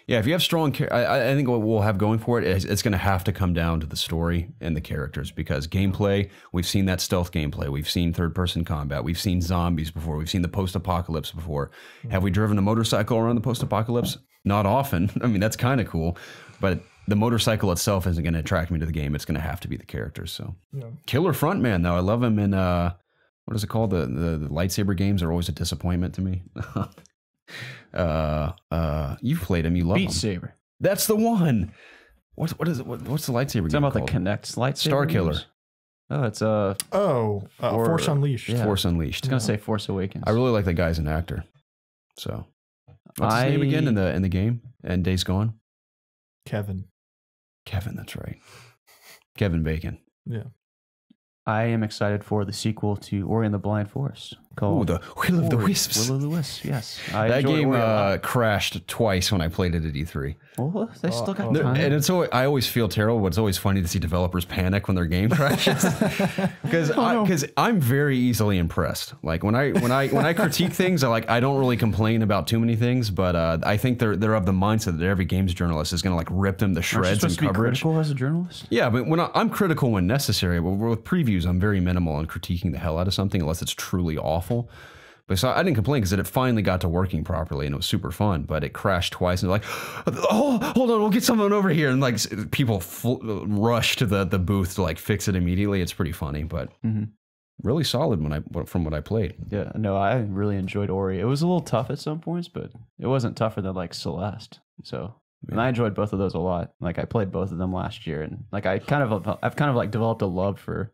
Yeah, if you have strong, I think what we'll have going for it is it's going to have to come down to the story and the characters because gameplay, we've seen that stealth gameplay, we've seen third-person combat, we've seen zombies before, we've seen the post-apocalypse before. Have we driven a motorcycle around the post-apocalypse? Not often. I mean, that's kind of cool, but the motorcycle itself isn't going to attract me to the game. It's going to have to be the characters. So, Yeah. Killer Frontman though, I love him in what is it called? The lightsaber games are always a disappointment to me. You've played him. You love him. Beat Saber. That's the one. What is it? What's the lightsaber Talking game about called? the Connect lightsaber. Star Killer. games? Oh, it's Force Unleashed. Yeah. Force Unleashed. I was gonna say Force Awakens. I really like that guy as an actor. So, what's his name again in the game? And Days Gone. Kevin. Kevin. That's right. Kevin Bacon. Yeah. I am excited for the sequel to Ori and the Blind Forest Oh, called the Will of the Ori, Wisps. Will of the Wisps. Yes, I That enjoyed game Ori a lot. crashed twice when I played it at E3. Well, they still got No, time. And it's always, I always feel terrible, but it's always funny to see developers panic when their game crashes. Because I'm very easily impressed. Like when I critique things, I don't really complain about too many things, but I think they're of the mindset that every games journalist is going to like rip them to Aren't you shreds supposed and to be coverage. critical as a journalist? Yeah, but I'm critical when necessary. But with previews, I'm very minimal on critiquing the hell out of something unless it's truly awful. But so I didn't complain because it finally got to working properly and it was super fun. But it crashed twice and they're like, "Oh, hold on, we'll get someone over here." And like people rush to the booth to like fix it immediately. It's pretty funny, but really solid from what I played. Yeah, no, I really enjoyed Ori. It was a little tough at some points, but it wasn't tougher than like Celeste. So, and I enjoyed both of those a lot. Like I played both of them last year, and like I've kind of like developed a love for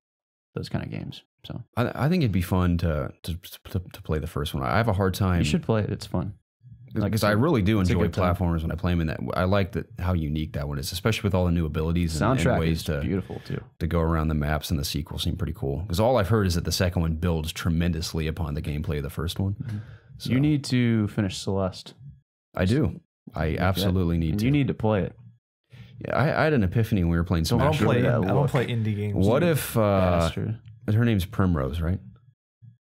those kind of games. So I think it'd be fun to play the first one. I have a hard time. you should play it. It's fun. Because I really do enjoy platformers when I play them in that. I like how unique that one is, especially with all the new abilities and ways to beautiful too. To go around the maps, and the sequel seem pretty cool. Because all I've heard is that the second one builds tremendously upon the gameplay of the first one. Mm-hmm. So, you need to finish Celeste. I do. I absolutely need to. You need to play it. Yeah, I had an epiphany when we were playing Smash. I don't play indie games. What if her name's Primrose, right?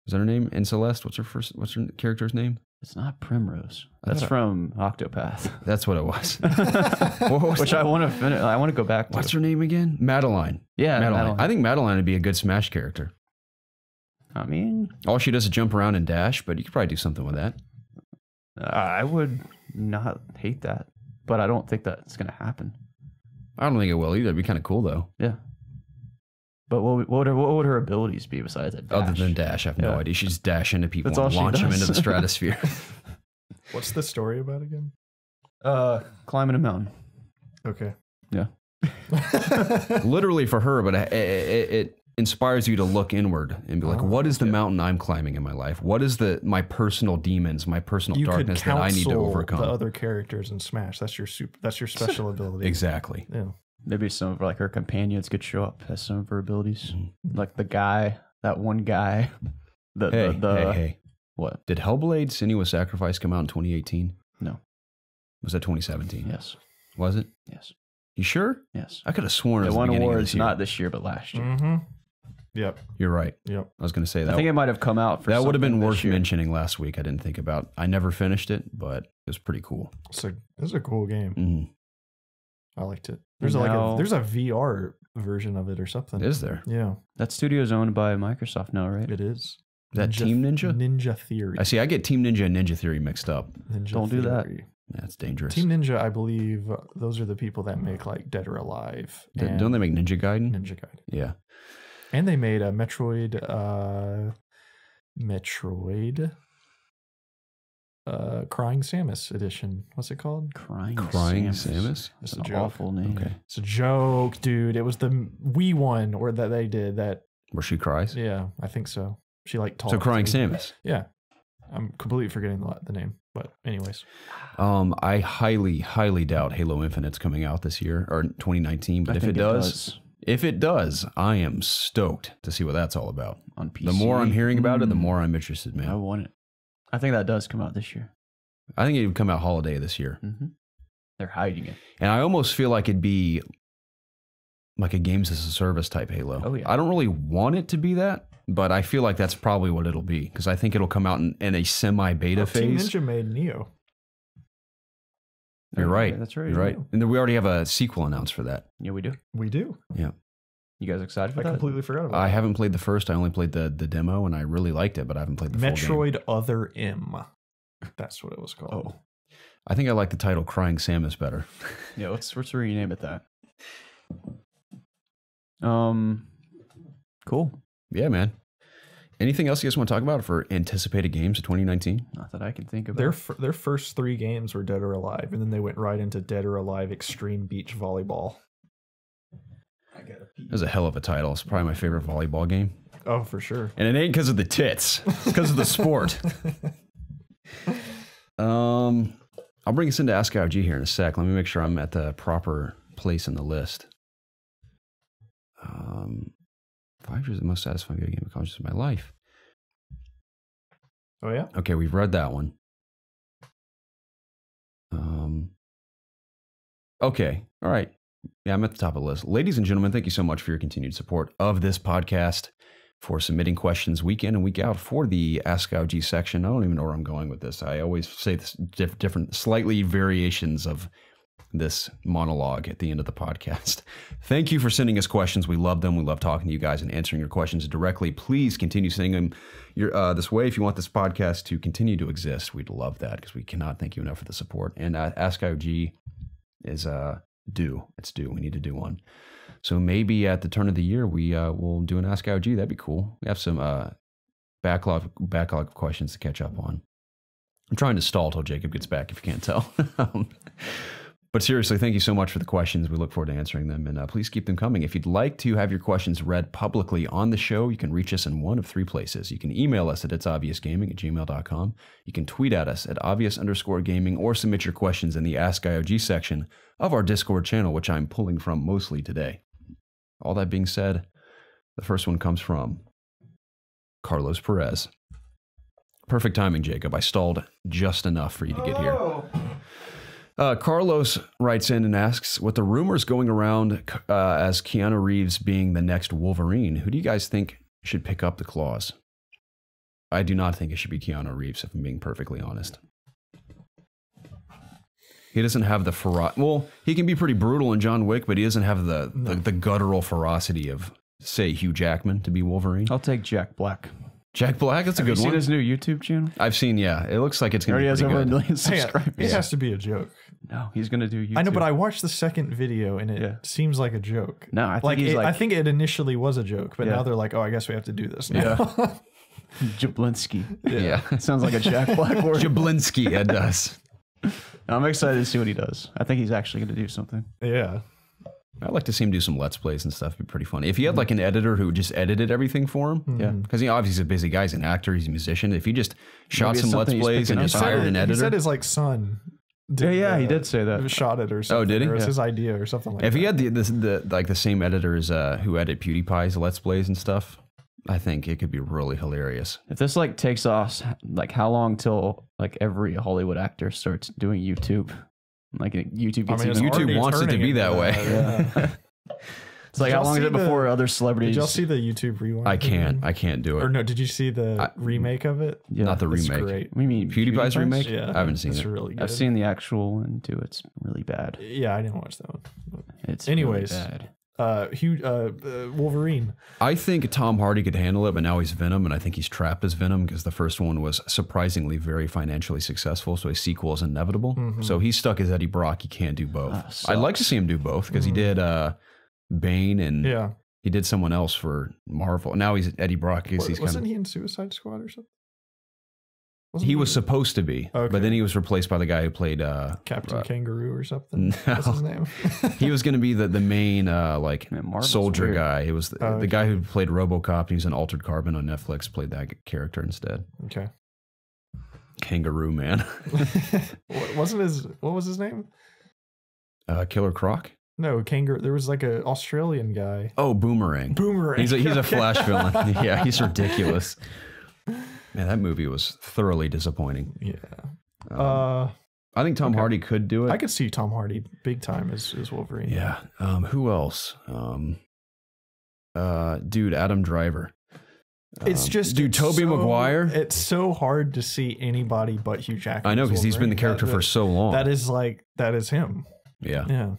Is that her name in Celeste? What's her character's name? It's not Primrose. That's from Octopath. That's what it was. Which I want to finish. I want to go back to. What's her name again? Madeline. Yeah, Madeline. I think Madeline would be a good Smash character. I mean, all she does is jump around and dash, but you could probably do something with that. I would not hate that, but I don't think that's going to happen. I don't think it will either. It'd be kind of cool though. Yeah. But what would her abilities be besides that? Other than dash, I have no idea. She's dash into people and launch them into the stratosphere. What's the story about again? Climbing a mountain. Okay. Yeah. Literally for her, but it inspires you to look inward and be like, what is the mountain I'm climbing in my life? What is my personal demons, my personal darkness that I need to overcome? The other characters in Smash. That's your special ability. Exactly. Yeah. Maybe some of her companions could show up as some of her abilities. Like that one guy. Hey. What? Did Hellblade: Senua's Sacrifice come out in 2018? No. Was that 2017? Yes. Was it? Yes. You sure? Yes. I could have sworn it was won the beginning awards of this year. not this year, but last year. Mm-hmm. Yep. You're right. Yep. I was going to say that. I think it might have come out for that would have been worth mentioning last week. I didn't think about. I never finished it, but it was pretty cool. It's a cool game. Mm-hmm. I liked it. There's a VR version of it or something. Is there? Yeah. That studio is owned by Microsoft now, right? It is. Team Ninja? Ninja Theory. I see. I get Team Ninja and Ninja Theory mixed up. Don't do that. That's dangerous. Team Ninja, I believe, those are the people that make like Dead or Alive. Don't they make Ninja Gaiden? Ninja Gaiden. Yeah. And they made a Metroid. Crying Samus edition. What's it called? Crying Samus? That's an awful name. Okay. It's a joke, dude. It was the Wii one or that they did that. Where she cries? Yeah, I think so. She like talks. So Crying Samus. Yeah. I'm completely forgetting the name. But anyways. I highly, highly doubt Halo Infinite's coming out this year or 2019. But if it does, I am stoked to see what that's all about. On PC. The more I'm hearing about it, the more I'm interested, man. I want it. I think that does come out this year. I think it would come out holiday this year. Mm-hmm. They're hiding it. And I almost feel like it'd be like a games as a service type Halo. Oh, yeah. I don't really want it to be that, but I feel like that's probably what it'll be because I think it'll come out in a semi-beta phase. Team Ninja made Neo. You're right. That's right. You're right. And then we already have a sequel announced for that. Yeah, we do. We do. Yeah. You guys excited for that? I completely forgot about that. I haven't played the first. I only played the demo, and I really liked it, but I haven't played the full game. Metroid Other M. That's what it was called. Oh. I think I like the title Crying Samus better. Yeah, let's rename it that. Cool. Yeah, man. Anything else you guys want to talk about for anticipated games of 2019? Not that I can think of. Their first 3 games were Dead or Alive, and then they went right into Dead or Alive Extreme Beach Volleyball. That was a hell of a title. It's probably my favorite volleyball game. Oh, for sure. And it ain't because of the tits. It's because of the sport. I'll bring us into Ask IOG here in a sec. Let me make sure I'm at the proper place in the list. 5 years the most satisfying video game accomplishments of my life. Oh, yeah? Okay, we've read that one. Okay, all right. Yeah, I'm at the top of the list. Ladies and gentlemen, thank you so much for your continued support of this podcast, for submitting questions week in and week out for the Ask IOG section. I don't even know where I'm going with this. I always say this different, slightly variations of this monologue at the end of the podcast. Thank you for sending us questions. We love them. We love talking to you guys and answering your questions directly. Please continue sending them this way if you want this podcast to continue to exist. We'd love that because we cannot thank you enough for the support. And Ask IOG is due. It's due. We need to do one. So maybe at the turn of the year, we will do an Ask IOG. That'd be cool. We have some backlog of questions to catch up on. I'm trying to stall till Jacob gets back, if you can't tell. But But seriously, thank you so much for the questions. We look forward to answering them, and please keep them coming. If you'd like to have your questions read publicly on the show, you can reach us in one of 3 places. You can email us at ItsObviousGaming@gmail.com. You can tweet at us at @obvious_gaming, or submit your questions in the Ask IOG section of our Discord channel, which I'm pulling from mostly today. All that being said, the first one comes from Carlos Perez. Perfect timing, Jacob. I stalled just enough for you to get here. Carlos writes in and asks, with the rumors going around as Keanu Reeves being the next Wolverine, who do you guys think should pick up the claws? I do not think it should be Keanu Reeves, if I'm being perfectly honest. He doesn't have the ferocity. Well, he can be pretty brutal in John Wick, but he doesn't have the guttural ferocity of, say, Hugh Jackman to be Wolverine. I'll take Jack Black. Jack Black, that's a good one. Have you seen his new YouTube channel? I've seen, yeah. It looks like it's going to be pretty good. He has over 1 million subscribers. It has to be a joke. No, he's going to do YouTube. I know, but I watched the second video and it seems like a joke. No, I think I think it initially was a joke, but now they're like, oh, I guess we have to do this now. Yeah. Jablinski. Yeah. Sounds like a Jack Black word. Jablinski, it does. I'm excited to see what he does. I think he's actually going to do something. Yeah. I'd like to see him do some Let's Plays and stuff. It'd be pretty funny. If he had like an editor who just edited everything for him. Yeah. Because he obviously is a busy guy. He's an actor. He's a musician. If he just shot some Let's Plays and just hired an editor. He said his like son. He did say that. Shot it or something. Oh, did he? Or it was his idea or something like that. If he had the same editors who edit PewDiePie's Let's Plays and stuff, I think it could be really hilarious. If this like takes off, like how long till like every Hollywood actor starts doing YouTube? Like YouTube gets YouTube wants it to be that way. Yeah. It's like how long is it before other celebrities? Did y'all see the YouTube rewind? I can't do it. Or no, did you see the remake of it? Yeah, not the It's remake. great. We mean PewDiePie's remake? Yeah, I haven't seen it. Really good. I've seen the actual one too. It's really bad. Yeah, I didn't watch that one. It's anyways, really bad. Wolverine. I think Tom Hardy could handle it, but now he's Venom, and I think he's trapped as Venom because the first one was surprisingly very financially successful, so a sequel is inevitable. So he's stuck as Eddie Brock. He can't do both. I'd like to see him do both because he did Bane and he did someone else for Marvel. Now he's Eddie Brock. Wasn't he in Suicide Squad or something? He was supposed to be, but then he was replaced by the guy who played Captain Kangaroo or something. No. What's his name? He was going to be the main soldier guy. It was the guy who played RoboCop. He was in Altered Carbon on Netflix. Played that character instead. Okay. Kangaroo Man. What was his name? Killer Croc. No, Kangaroo. There was like an Australian guy. Oh, Boomerang. Boomerang. He's a Flash villain. Yeah, he's ridiculous. Man, that movie was thoroughly disappointing. Yeah. I think Tom Hardy could do it. I could see Tom Hardy big time as Wolverine. Yeah. Who else? Dude, Adam Driver. It's just Tobey Maguire. It's so hard to see anybody but Hugh Jackman. I know, because he's been the character for so long. That is him. Yeah. Yeah.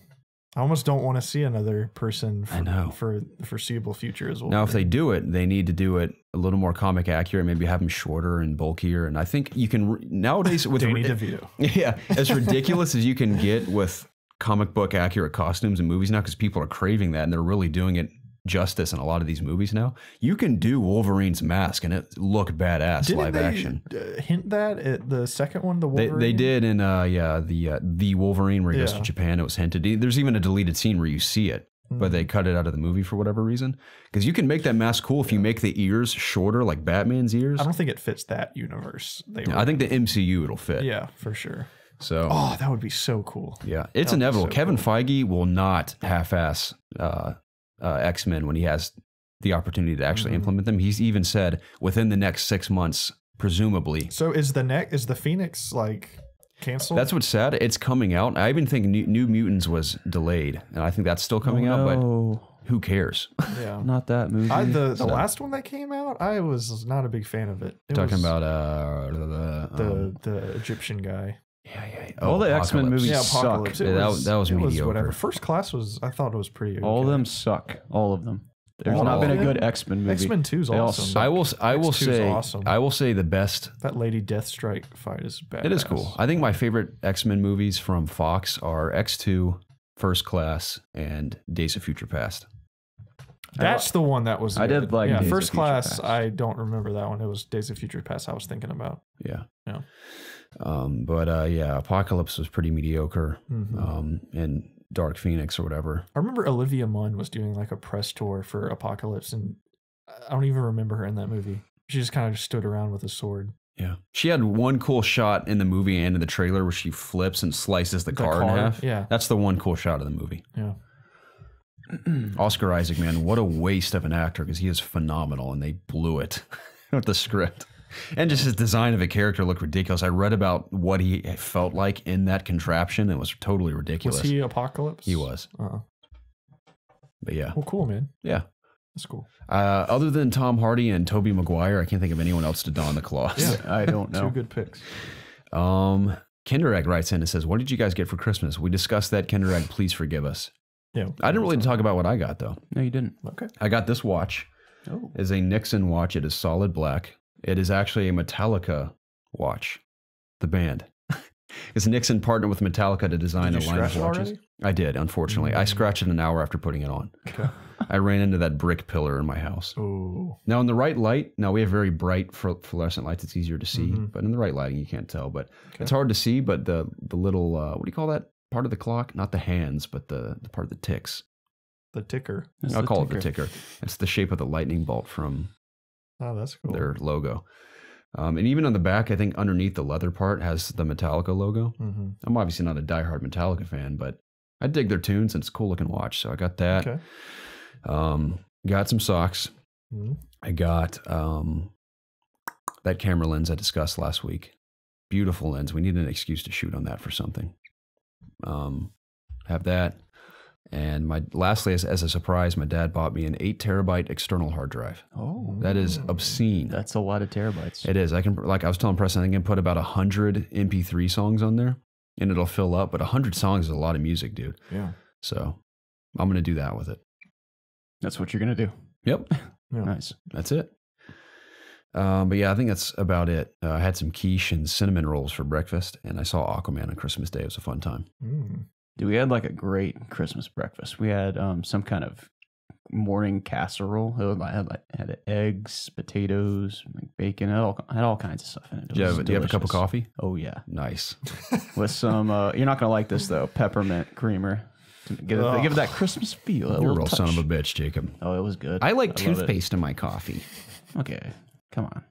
I almost don't want to see another person for the foreseeable future as well. Now, if they do it, they need to do it a little more comic accurate, maybe have him shorter and bulkier. And I think you can nowadays with Danny DeVito. Yeah, as ridiculous as you can get with comic book accurate costumes in movies now, because people are craving that and they're really doing it justice in a lot of these movies now. You can do Wolverine's mask and it look badass live action. Hint that at the second one, the Wolverine. They did in the Wolverine where he goes to Japan. It was hinted. There's even a deleted scene where you see it, but they cut it out of the movie for whatever reason. Because you can make that mask cool if you make the ears shorter, like Batman's ears. I don't think it fits that universe. I think the MCU it'll fit. Yeah, for sure. So, that would be so cool. Yeah, it's inevitable. Kevin Feige will not half-ass X-Men when he has the opportunity to actually implement them. He's even said within the next 6 months, presumably. So is the Phoenix like canceled? That's what's sad. It's coming out. I even think New Mutants was delayed, and I think that's still coming out. But who cares? Yeah, not that movie. The last one that came out, I was not a big fan of it. Talking about the Egyptian guy. Yeah. All the X-Men movies suck. That was mediocre. Whatever. First Class I thought it was pretty okay. All of them suck. All of them. There's not been a good X-Men movie. X-Men 2 is awesome. I will say the best. That Lady Deathstrike fight is bad. It is cool. I think my favorite X-Men movies from Fox are X2, First Class, and Days of Future Past. That's the one that was good. I did like Days of First Future Class. Past. I don't remember that one. It was Days of Future Past I was thinking about. Yeah. Yeah. Yeah, Apocalypse was pretty mediocre. And Dark Phoenix or whatever. I remember Olivia Munn was doing like a press tour for Apocalypse, and I don't even remember her in that movie. She just kind of stood around with a sword. Yeah. She had one cool shot in the movie and in the trailer where she flips and slices the car in half. Yeah. That's the one cool shot of the movie. Yeah. Oscar Isaac, man, what a waste of an actor because he is phenomenal and they blew it with the script. And just his design of a character looked ridiculous. I read about what he felt like in that contraption. It was totally ridiculous. Was he Apocalypse? He was. But yeah. Well, cool, man. Yeah. That's cool. Other than Tom Hardy and Tobey Maguire, I can't think of anyone else to don the claws. Yeah. I don't know. Two good picks. Kinderegg writes in and says, what did you guys get for Christmas? We discussed that, Kinderegg. Please forgive us. Yeah. I didn't really talk about what I got, though. No, you didn't. Okay. I got this watch. Oh. It's a Nixon watch. It is solid black. It is actually a Metallica watch, the band. Because Nixon partnered with Metallica to design a line of watches. Already? I did, unfortunately. I scratched it an hour after putting it on. Okay. I ran into that brick pillar in my house. Oh. Now, in the right light, now we have very bright fluorescent lights. It's easier to see, but in the right lighting, you can't tell. But it's hard to see. But the little, what do you call that part of the clock? Not the hands, but the part of the ticks. The ticker. I'll call it the ticker. It's the shape of the lightning bolt from that's cool. their logo. And even on the back, I think underneath the leather part has the Metallica logo. I'm obviously not a diehard Metallica fan, but I dig their tunes and it's a cool looking watch. So I got that. Okay. Got some socks. I got that camera lens I discussed last week. Beautiful lens. We need an excuse to shoot on that for something. Have that. And lastly, as a surprise, my dad bought me an 8 terabyte external hard drive. Oh, that is obscene. That's a lot of terabytes. It is. I can, like I was telling Preston, I can put about 100 MP3 songs on there, and it'll fill up. But 100 songs is a lot of music, dude. Yeah. So I'm gonna do that with it. That's what you're gonna do. Yep. Yeah. Nice. That's it. But yeah, I think that's about it. I had some quiche and cinnamon rolls for breakfast, and I saw Aquaman on Christmas Day. It was a fun time. Dude, we had like a great Christmas breakfast. We had some kind of morning casserole. It had eggs, potatoes, like bacon. It had all kinds of stuff in it. Do you have a cup of coffee? Oh, yeah. Nice. With some, you're not going to like this, though, peppermint creamer. Give it that Christmas feel. You're a real son of a bitch, Jacob. Oh, it was good. I like toothpaste in my coffee. Okay, come on.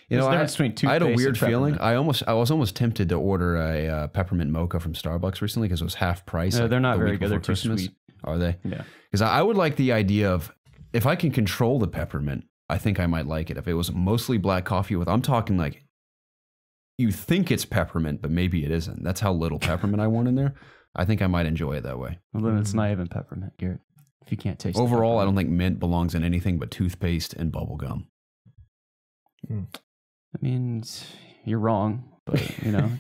You know, I had a weird feeling. I was almost tempted to order a peppermint mocha from Starbucks recently because it was half price. No, like they're not very good. They're too Christmas. sweet. Are they? Yeah. Because I would like the idea of, if I can control the peppermint, I think I might like it. If it was mostly black coffee with, I'm talking like, you think it's peppermint, but maybe it isn't. That's how little peppermint I want in there. I think I might enjoy it that way. Well, then it's not even peppermint, Garrett. If you can't taste Overall, I don't think mint belongs in anything but toothpaste and bubble gum. I mean, you're wrong, but you know,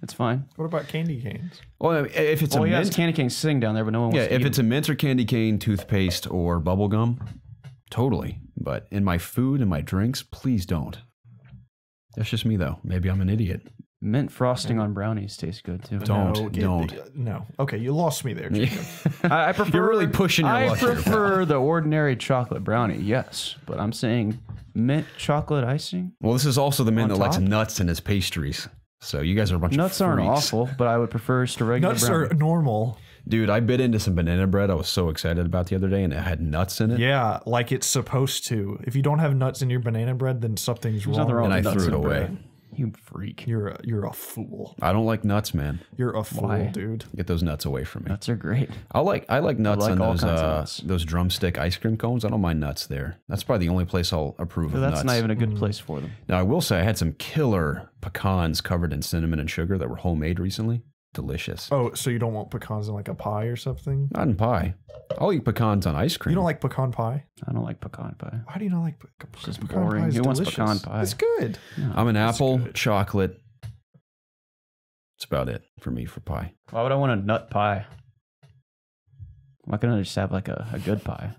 it's fine. What about candy canes? Well, if it's a mint, has candy cane sitting down there, but no one wants to if eat it's a mint or candy cane, toothpaste or bubble gum, totally. But in my food and my drinks, please don't. That's just me, though. Maybe I'm an idiot. Mint frosting on brownies tastes good too. Don't. No. Okay, you lost me there, Jacob. I prefer. You're really pushing your luck here. I prefer the ordinary chocolate brownie, yes, but I'm saying mint chocolate icing. Well, this is also the man that likes nuts in his pastries. So you guys are a bunch of nuts aren't freaks. awful, but I would prefer just a regular Nuts brownie. are normal. Dude, I bit into some banana bread I was so excited about the other day, and it had nuts in it. Yeah, like it's supposed to. If you don't have nuts in your banana bread, then something's wrong. nothing wrong And I with nuts threw it in away. bread. You freak. You're a fool. I don't like nuts, man. You're a fool, Why? dude. Get those nuts away from me. Nuts are great. I like nuts like on all kinds of nuts. those drumstick ice cream cones. I don't mind nuts there. That's probably the only place I'll approve of That's nuts. not even a good place for them. Now, I will say I had some killer pecans covered in cinnamon and sugar that were homemade recently. Delicious. Oh, so you don't want pecans in like a pie or something? Not in pie. I'll eat pecans on ice cream. You don't like pecan pie? I don't like pecan pie. Why do you not like It's just pecan boring. pie? Is Who wants delicious. pecan pie? It's good. No. I'm an apple, good. chocolate. That's about it for me for pie. Why would I want a nut pie? Why couldn't I just have like a good pie?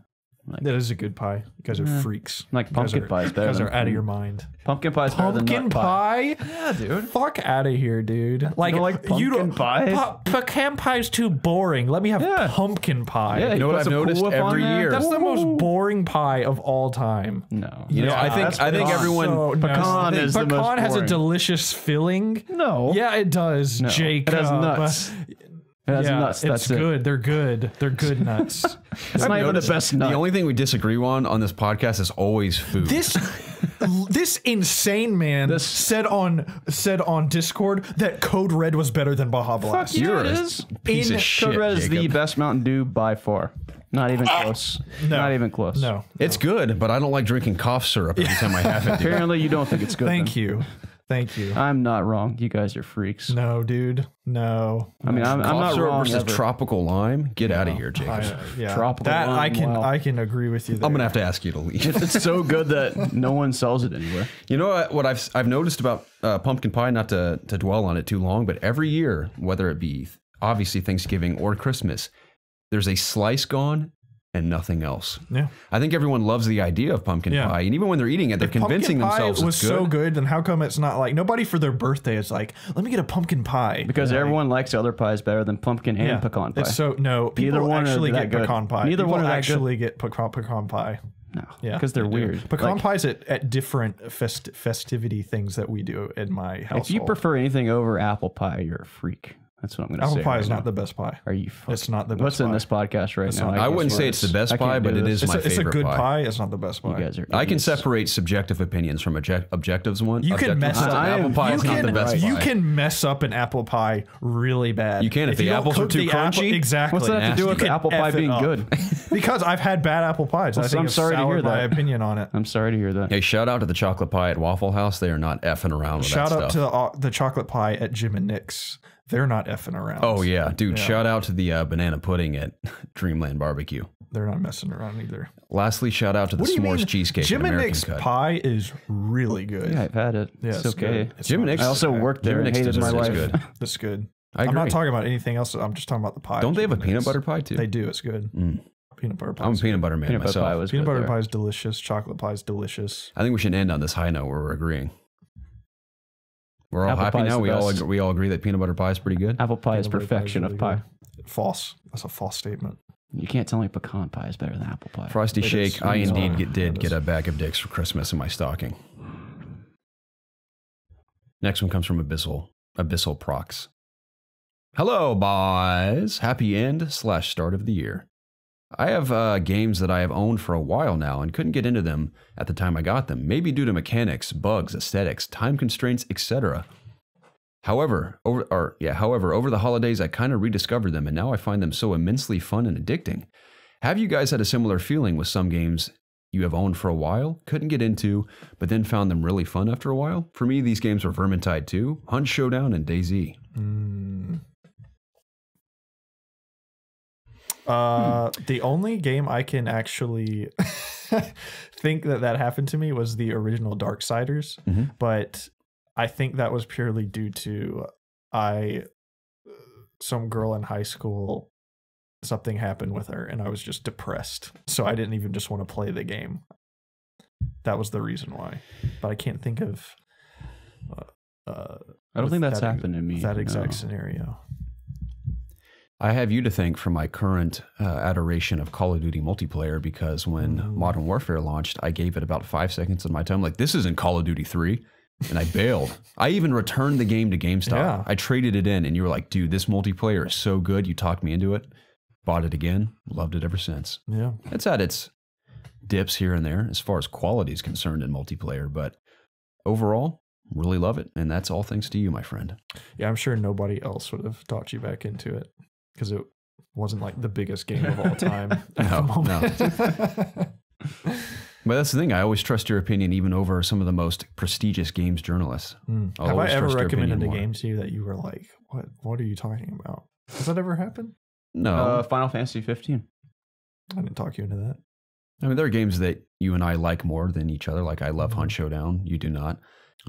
Like, that is a good pie. You guys are freaks. Like pumpkin pie is better. You guys are out of your mind. Pumpkin pie is better than nut pie? Yeah, dude. Fuck out of here, dude. Like, you don't pie? Pecan pie's too boring. Let me have pumpkin pie. Yeah, you know what I've noticed every year? That's the most boring pie of all time. No. You know, I think everyone pecan is the most boring. Pecan has a delicious filling. No. Yeah, it does, Jake. It has nuts. It has nuts. That's good. They're good. They're good nuts. It's not even the best nut. The only thing we disagree on this podcast is always food. This insane man said on Discord that Code Red was better than Baja Blast. Fuck yeah, it is. Piece of shit, Code Red is Jacob. the best Mountain Dew by far. Not even close. No. Not even close. No. It's good, but I don't like drinking cough syrup every time I have it. Dude. Apparently, you don't think it's good. Thank you. Thank you. I'm not wrong. You guys are freaks. No, dude. No. I mean, I'm not syrup wrong. versus tropical lime. Get out of here, Jacob. Tropical that lime, I can agree with you there. I'm gonna have to ask you to leave. It's so good that no one sells it anywhere. You know what I've noticed about pumpkin pie? Not to dwell on it too long, but every year, whether it be obviously Thanksgiving or Christmas, there's a slice gone and nothing else. Yeah. I think everyone loves the idea of pumpkin pie, and even when they're eating it, they're convincing themselves it's good. So good, then how come it's not like nobody for their birthday is like, let me get a pumpkin pie? Because everyone likes other pies better than pumpkin and pecan pie. It's so no, people Neither one actually are get that pecan good. pie. Neither people one are that actually get pecan pie. No, yeah, because they're weird. Pecan pies at different festivity things that we do in my household. If you prefer anything over apple pie, you're a freak. That's what I'm going to say. Apple pie is not the best pie. Are you? It's not the best. What's in this podcast right now? I wouldn't say it's the best pie, but it is my favorite pie. It's a good pie. It's not the best pie. You guys are I can separate subjective opinions from objectives. You can mess up. Apple pie is not the best pie. You can mess up an apple pie really bad. You can if the apples are too crunchy. Exactly. What's that have to do with apple pie being good? Because I've had bad apple pies. I think I'm sorry to hear that. My opinion on it. I'm sorry to hear that. Hey, shout out to the chocolate pie at Waffle House. They are not effing around with that stuff. Shout out to the chocolate pie at Jim and Nick's. They're not effing around. Oh, yeah. Dude, shout out to the banana pudding at Dreamland Barbecue. They're not messing around either. Lastly, shout out to the s'mores cheesecake. Jim and Nick's pie is really good. Yeah, I've had it. Yeah, it's okay. Jim and Nick's. I also worked there and hated my life. Good. That's good. I agree. I'm not talking about anything else. I'm just talking about the pie. Don't they have a peanut butter pie too? They do. It's good. Peanut butter pie. I'm a peanut butter man myself. Peanut butter pie is delicious. Chocolate pie is delicious. I think we should end on this high note where we're agreeing. We're all Apple happy now. We all agree that peanut butter pie is pretty good. Apple pie is perfection of pie. False. That's a false statement. You can't tell me pecan pie is better than apple pie. Frosty Shake. I indeed did get a bag of dicks for Christmas in my stocking. Next one comes from Abyssal Prox. Hello, boys. Happy end / start of the year. I have games that I have owned for a while now and couldn't get into them at the time I got them, maybe due to mechanics, bugs, aesthetics, time constraints, etc. However, over the holidays I kind of rediscovered them and now I find them so immensely fun and addicting. Have you guys had a similar feeling with some games you have owned for a while, couldn't get into, but then found them really fun after a while? For me, these games were Vermintide 2, Hunt Showdown, and DayZ. The only game I can actually think that happened to me was the original Darksiders, but I think that was purely due to some girl in high school, something happened with her and I was just depressed. So I didn't even just want to play the game. That was the reason why. But I can't think of I don't think that's happened to me. That exact scenario. I have you to thank for my current adoration of Call of Duty multiplayer because when Modern Warfare launched, I gave it about 5 seconds of my time. Like, this isn't Call of Duty 3. And I bailed. I even returned the game to GameStop. Yeah. I traded it in and you were like, dude, this multiplayer is so good. You talked me into it. Bought it again. Loved it ever since. Yeah. It's had its dips here and there as far as quality is concerned in multiplayer. But overall, really love it. And that's all thanks to you, my friend. Yeah, I'm sure nobody else would have talked you back into it because it wasn't like the biggest game of all time. No. But that's the thing. I always trust your opinion even over some of the most prestigious games journalists. Have I ever recommended a game to you that you were like, what are you talking about? Has that ever happened? No. Final Fantasy 15. I didn't talk you into that. I mean, there are games that you and I like more than each other. Like I love Hunt Showdown. You do not.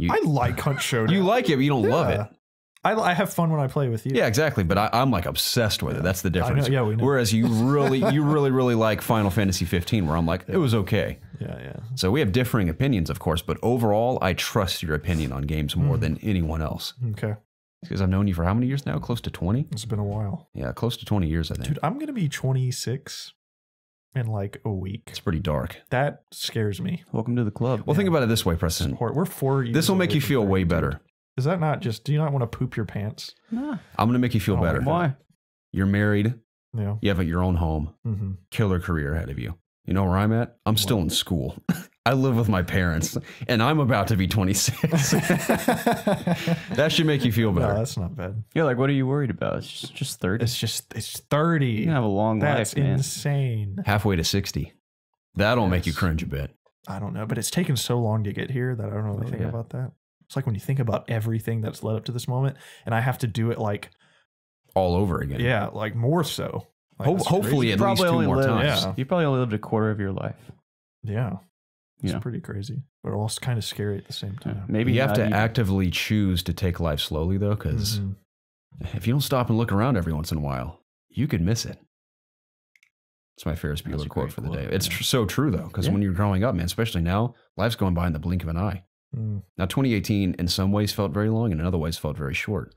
I like Hunt Showdown. You like it, but you don't love it. I have fun when I play with you. Yeah, exactly. But I'm like obsessed with it. That's the difference. Yeah, we know. Whereas you really like Final Fantasy 15, where I'm like, it was okay. Yeah. So we have differing opinions, of course, but overall, I trust your opinion on games more than anyone else. Okay. Because I've known you for how many years now? Close to 20? It's been a while. Yeah, close to 20 years, I think. Dude, I'm going to be 26 in like a week. It's pretty dark. That scares me. Welcome to the club. Well, think about it this way, Preston. We're 4 years. This will make away you from feel 30, way dude. better. Is that not just, do you not want to poop your pants? Nah. I'm going to make you feel better. Why? You're married. Yeah. You have your own home. Mm-hmm. Killer career ahead of you. You know where I'm at? I'm still in school. I live with my parents, and I'm about to be 26. That should make you feel better. No, that's not bad. Yeah, like, what are you worried about? It's just 30. It's 30. You can have a long That's life, man. insane. Halfway to 60. That'll make you Yes. cringe a bit. I don't know, but it's taken so long to get here that I don't know anything about that. It's like when you think about everything that's led up to this moment, and I have to do it like All over again. yeah, like more so. Like, that's Hopefully crazy. at least 2 more times. Yeah. You probably only lived a quarter of your life. Yeah, it's Yeah. pretty crazy, but also kind of scary at the same time. Maybe You have not to even. actively choose to take life slowly, though, because Mhm. if you don't stop and look around every once in a while, you could miss it. It's my Ferris That's Bueller a quote great for the quote, day. It's yeah. so true, though, because Yeah. when you're growing up, man, especially now, life's going by in the blink of an eye. Mm. Now, 2018 in some ways felt very long and in other ways felt very short.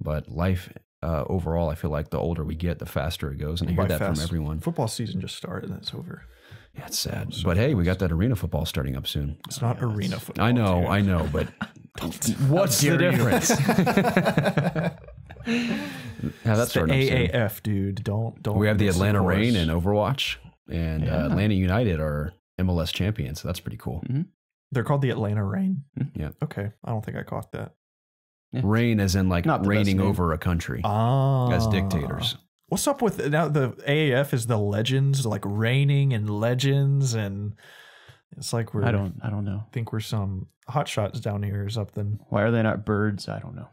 But life overall, I feel like the older we get, the faster it goes. And I hear By that from fast. everyone. Football season just started and it's over. Yeah, it's sad. So But hey, we got that arena football starting up soon. It's not arena football. I know, dude. but what's the difference? Yeah, that's It's the starting up soon. AAF, dude. Don't. We have the miss Atlanta course. Reign and Overwatch, and Yeah. Atlanta United are MLS champions. So that's pretty cool. They're called the Atlanta Reign. Yeah. Okay, I don't think I caught that. Yeah. Reign as in like Not the best reigning name. over a country Ah, as dictators. What's up with now? The AAF is the legends, like reigning and legends, and it's like we're. I don't know. think we're some hot shots down here or something. Why are they not birds? I don't know.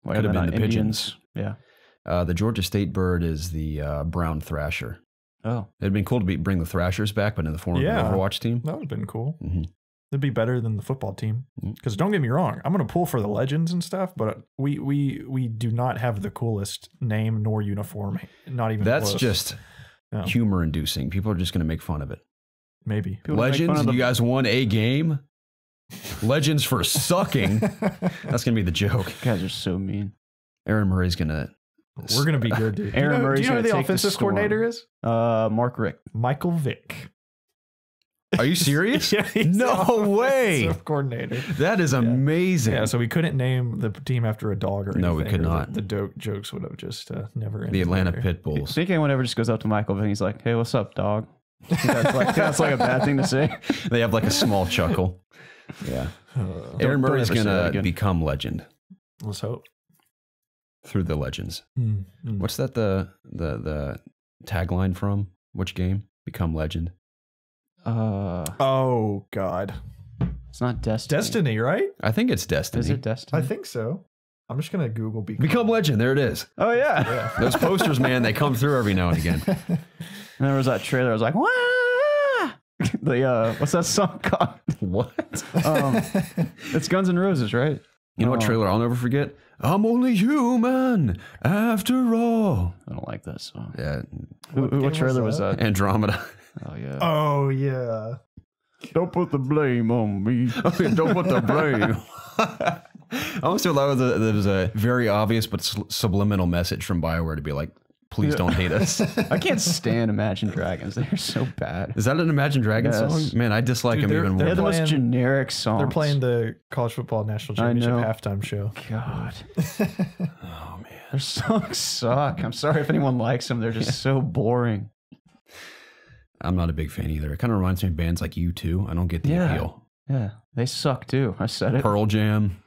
Why Could are have they been not the Indians? pigeons. Yeah. The Georgia State bird is the brown thrasher. Oh. It'd been cool to bring the Thrashers back, but in the form of Yeah. an Overwatch team. That would have been cool. Mhm. It'd be better than the football team. Mhm. Because don't get me wrong, I'm gonna pull for the legends and stuff, but we do not have the coolest name nor uniform. Not even That's close. just No. humor inducing. People are just going to make fun of it. Maybe. People make fun Legends, of the- you guys won a game. Legends for sucking. That's going to be the joke. You guys are so mean. Aaron Murray's going to. We're gonna be good, dude. Aaron do you Murray's know who gonna the take the offensive storm. coordinator is? Mark Rick. Michael Vick. Are you serious? Yeah, he's No the way. offensive coordinator. That is amazing. Yeah, so we couldn't name the team after a dog or anything. No, we could or not. The jokes would have just never ended. The Atlanta there. Pit I Bulls. think anyone ever just goes up to Michael and he's like, "Hey, what's up, dog?" That's like a bad thing to say. They have like a small chuckle. Yeah. Aaron Murray's ever say that going to again. become legend Let's hope. through the legends. Mm. What's that the tagline from? Which game? Become legend. Oh God, It's not Destiny. Destiny, right? I think it's Destiny. Is it Destiny? I think so. I'm just gonna Google Become legend. There it is. Oh yeah. Yeah. Those posters, man, they come through every now and again. And there was that trailer. I was like, "Wah!" The what's that song called? What? It's Guns N' Roses, right? You know what trailer I'll never forget? I'm only human after all. I don't like that song. Yeah, What game trailer was was that? Andromeda. Oh yeah. Oh yeah. Don't put the blame on me. Don't put the blame. I almost feel like there was a very obvious but subliminal message from BioWare to be like, please don't hate us. I can't stand Imagine Dragons. They're so bad. Is that an Imagine Dragons Yes. song? Man, I dislike Dude, them even They're more. the most playing- generic songs. They're playing the college football national I championship know. halftime show. God. Oh, man. Their songs suck. I'm sorry if anyone likes them. They're just so boring. I'm not a big fan either. It kind of reminds me of bands like U2. I don't get the Yeah. appeal. Yeah, they suck too. I said it. Pearl Jam,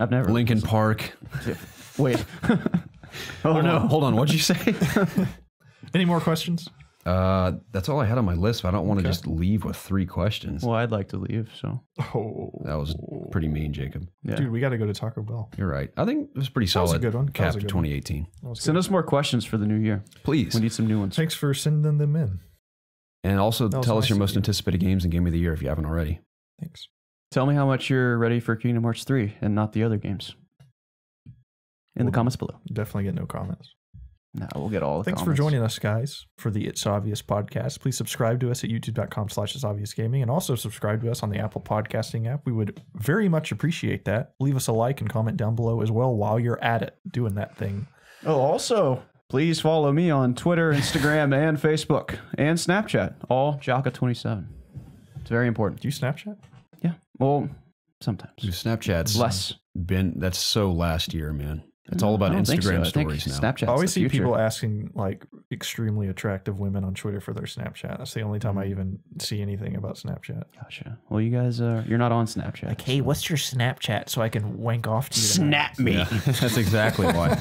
I've never. Linkin Park. Wait. Oh no. Hold on. What'd you say? Any more questions? That's all I had on my list. But I don't want to just leave with 3 questions. Well, I'd like to leave. So. Oh, That was pretty mean, Jacob. Yeah. dude, we got to go to Taco Bell. You're right. I think it was pretty was solid. a good one. That Cap was a to good one. 2018. That was Send good. us more questions for the new year. Please. We need some new ones. Thanks for sending them in. And also That was tell us nice your of most you. anticipated games and game of the year if you haven't already. Thanks. Tell me how much you're ready for Kingdom Hearts 3 and not the other games. in the comments below. Definitely get no comments. No, we'll get all the Thanks comments. for joining us, guys, for the It's Obvious podcast. Please subscribe to us at youtube.com/ItsObviousGaming and also subscribe to us on the Apple Podcasting app. We would very much appreciate that. Leave us a like and comment down below as well while you're at it, doing that thing. Oh, also, please follow me on Twitter, Instagram, and Facebook, and Snapchat, all Jaka27. It's very important. Do you Snapchat? Yeah, well, sometimes. Snapchat's Less. That's so last year, man. It's all about Instagram stories now. Snapchat's I always the see future. people asking like extremely attractive women on Twitter for their Snapchat. That's the only time I even see anything about Snapchat. Gotcha. Well, you guys, you're not on Snapchat. Like, hey, what's your Snapchat so I can wank off to you tonight? Snap me. Yeah, that's exactly why.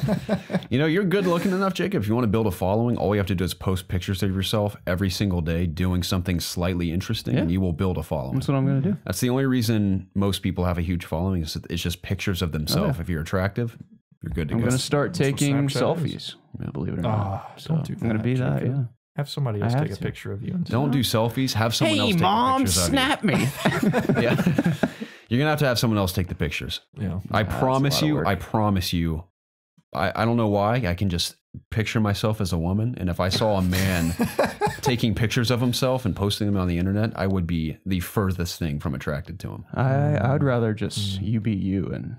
You know, you're good looking enough, Jacob. If you want to build a following, all you have to do is post pictures of yourself every single day doing something slightly interesting, and you will build a following. That's what I'm going to do. That's the only reason most people have a huge following is it's just pictures of themselves. If you're attractive, you're good to I'm go. going to start taking Snapchat selfies. Believe it or not. Don't do I'm going to be that, Jacob. yeah. Have somebody else take a picture of you. And Don't do selfies. Have someone else take Mom, the pictures snap me. of you. Yeah. You're going to have someone else take the pictures. Yeah. I promise you, work. I promise you, I don't know why, I can just picture myself as a woman. And if I saw a man taking pictures of himself and posting them on the internet, I would be the furthest thing from attracted to him. I would rather just you be you, and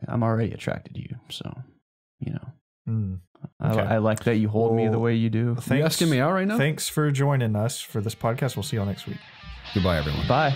I'm already attracted to you. So, you know, Okay. I like that you hold me the way you do. Are you asking me out right now? Thanks for joining us for this podcast. We'll see you all next week. Goodbye, everyone. Bye.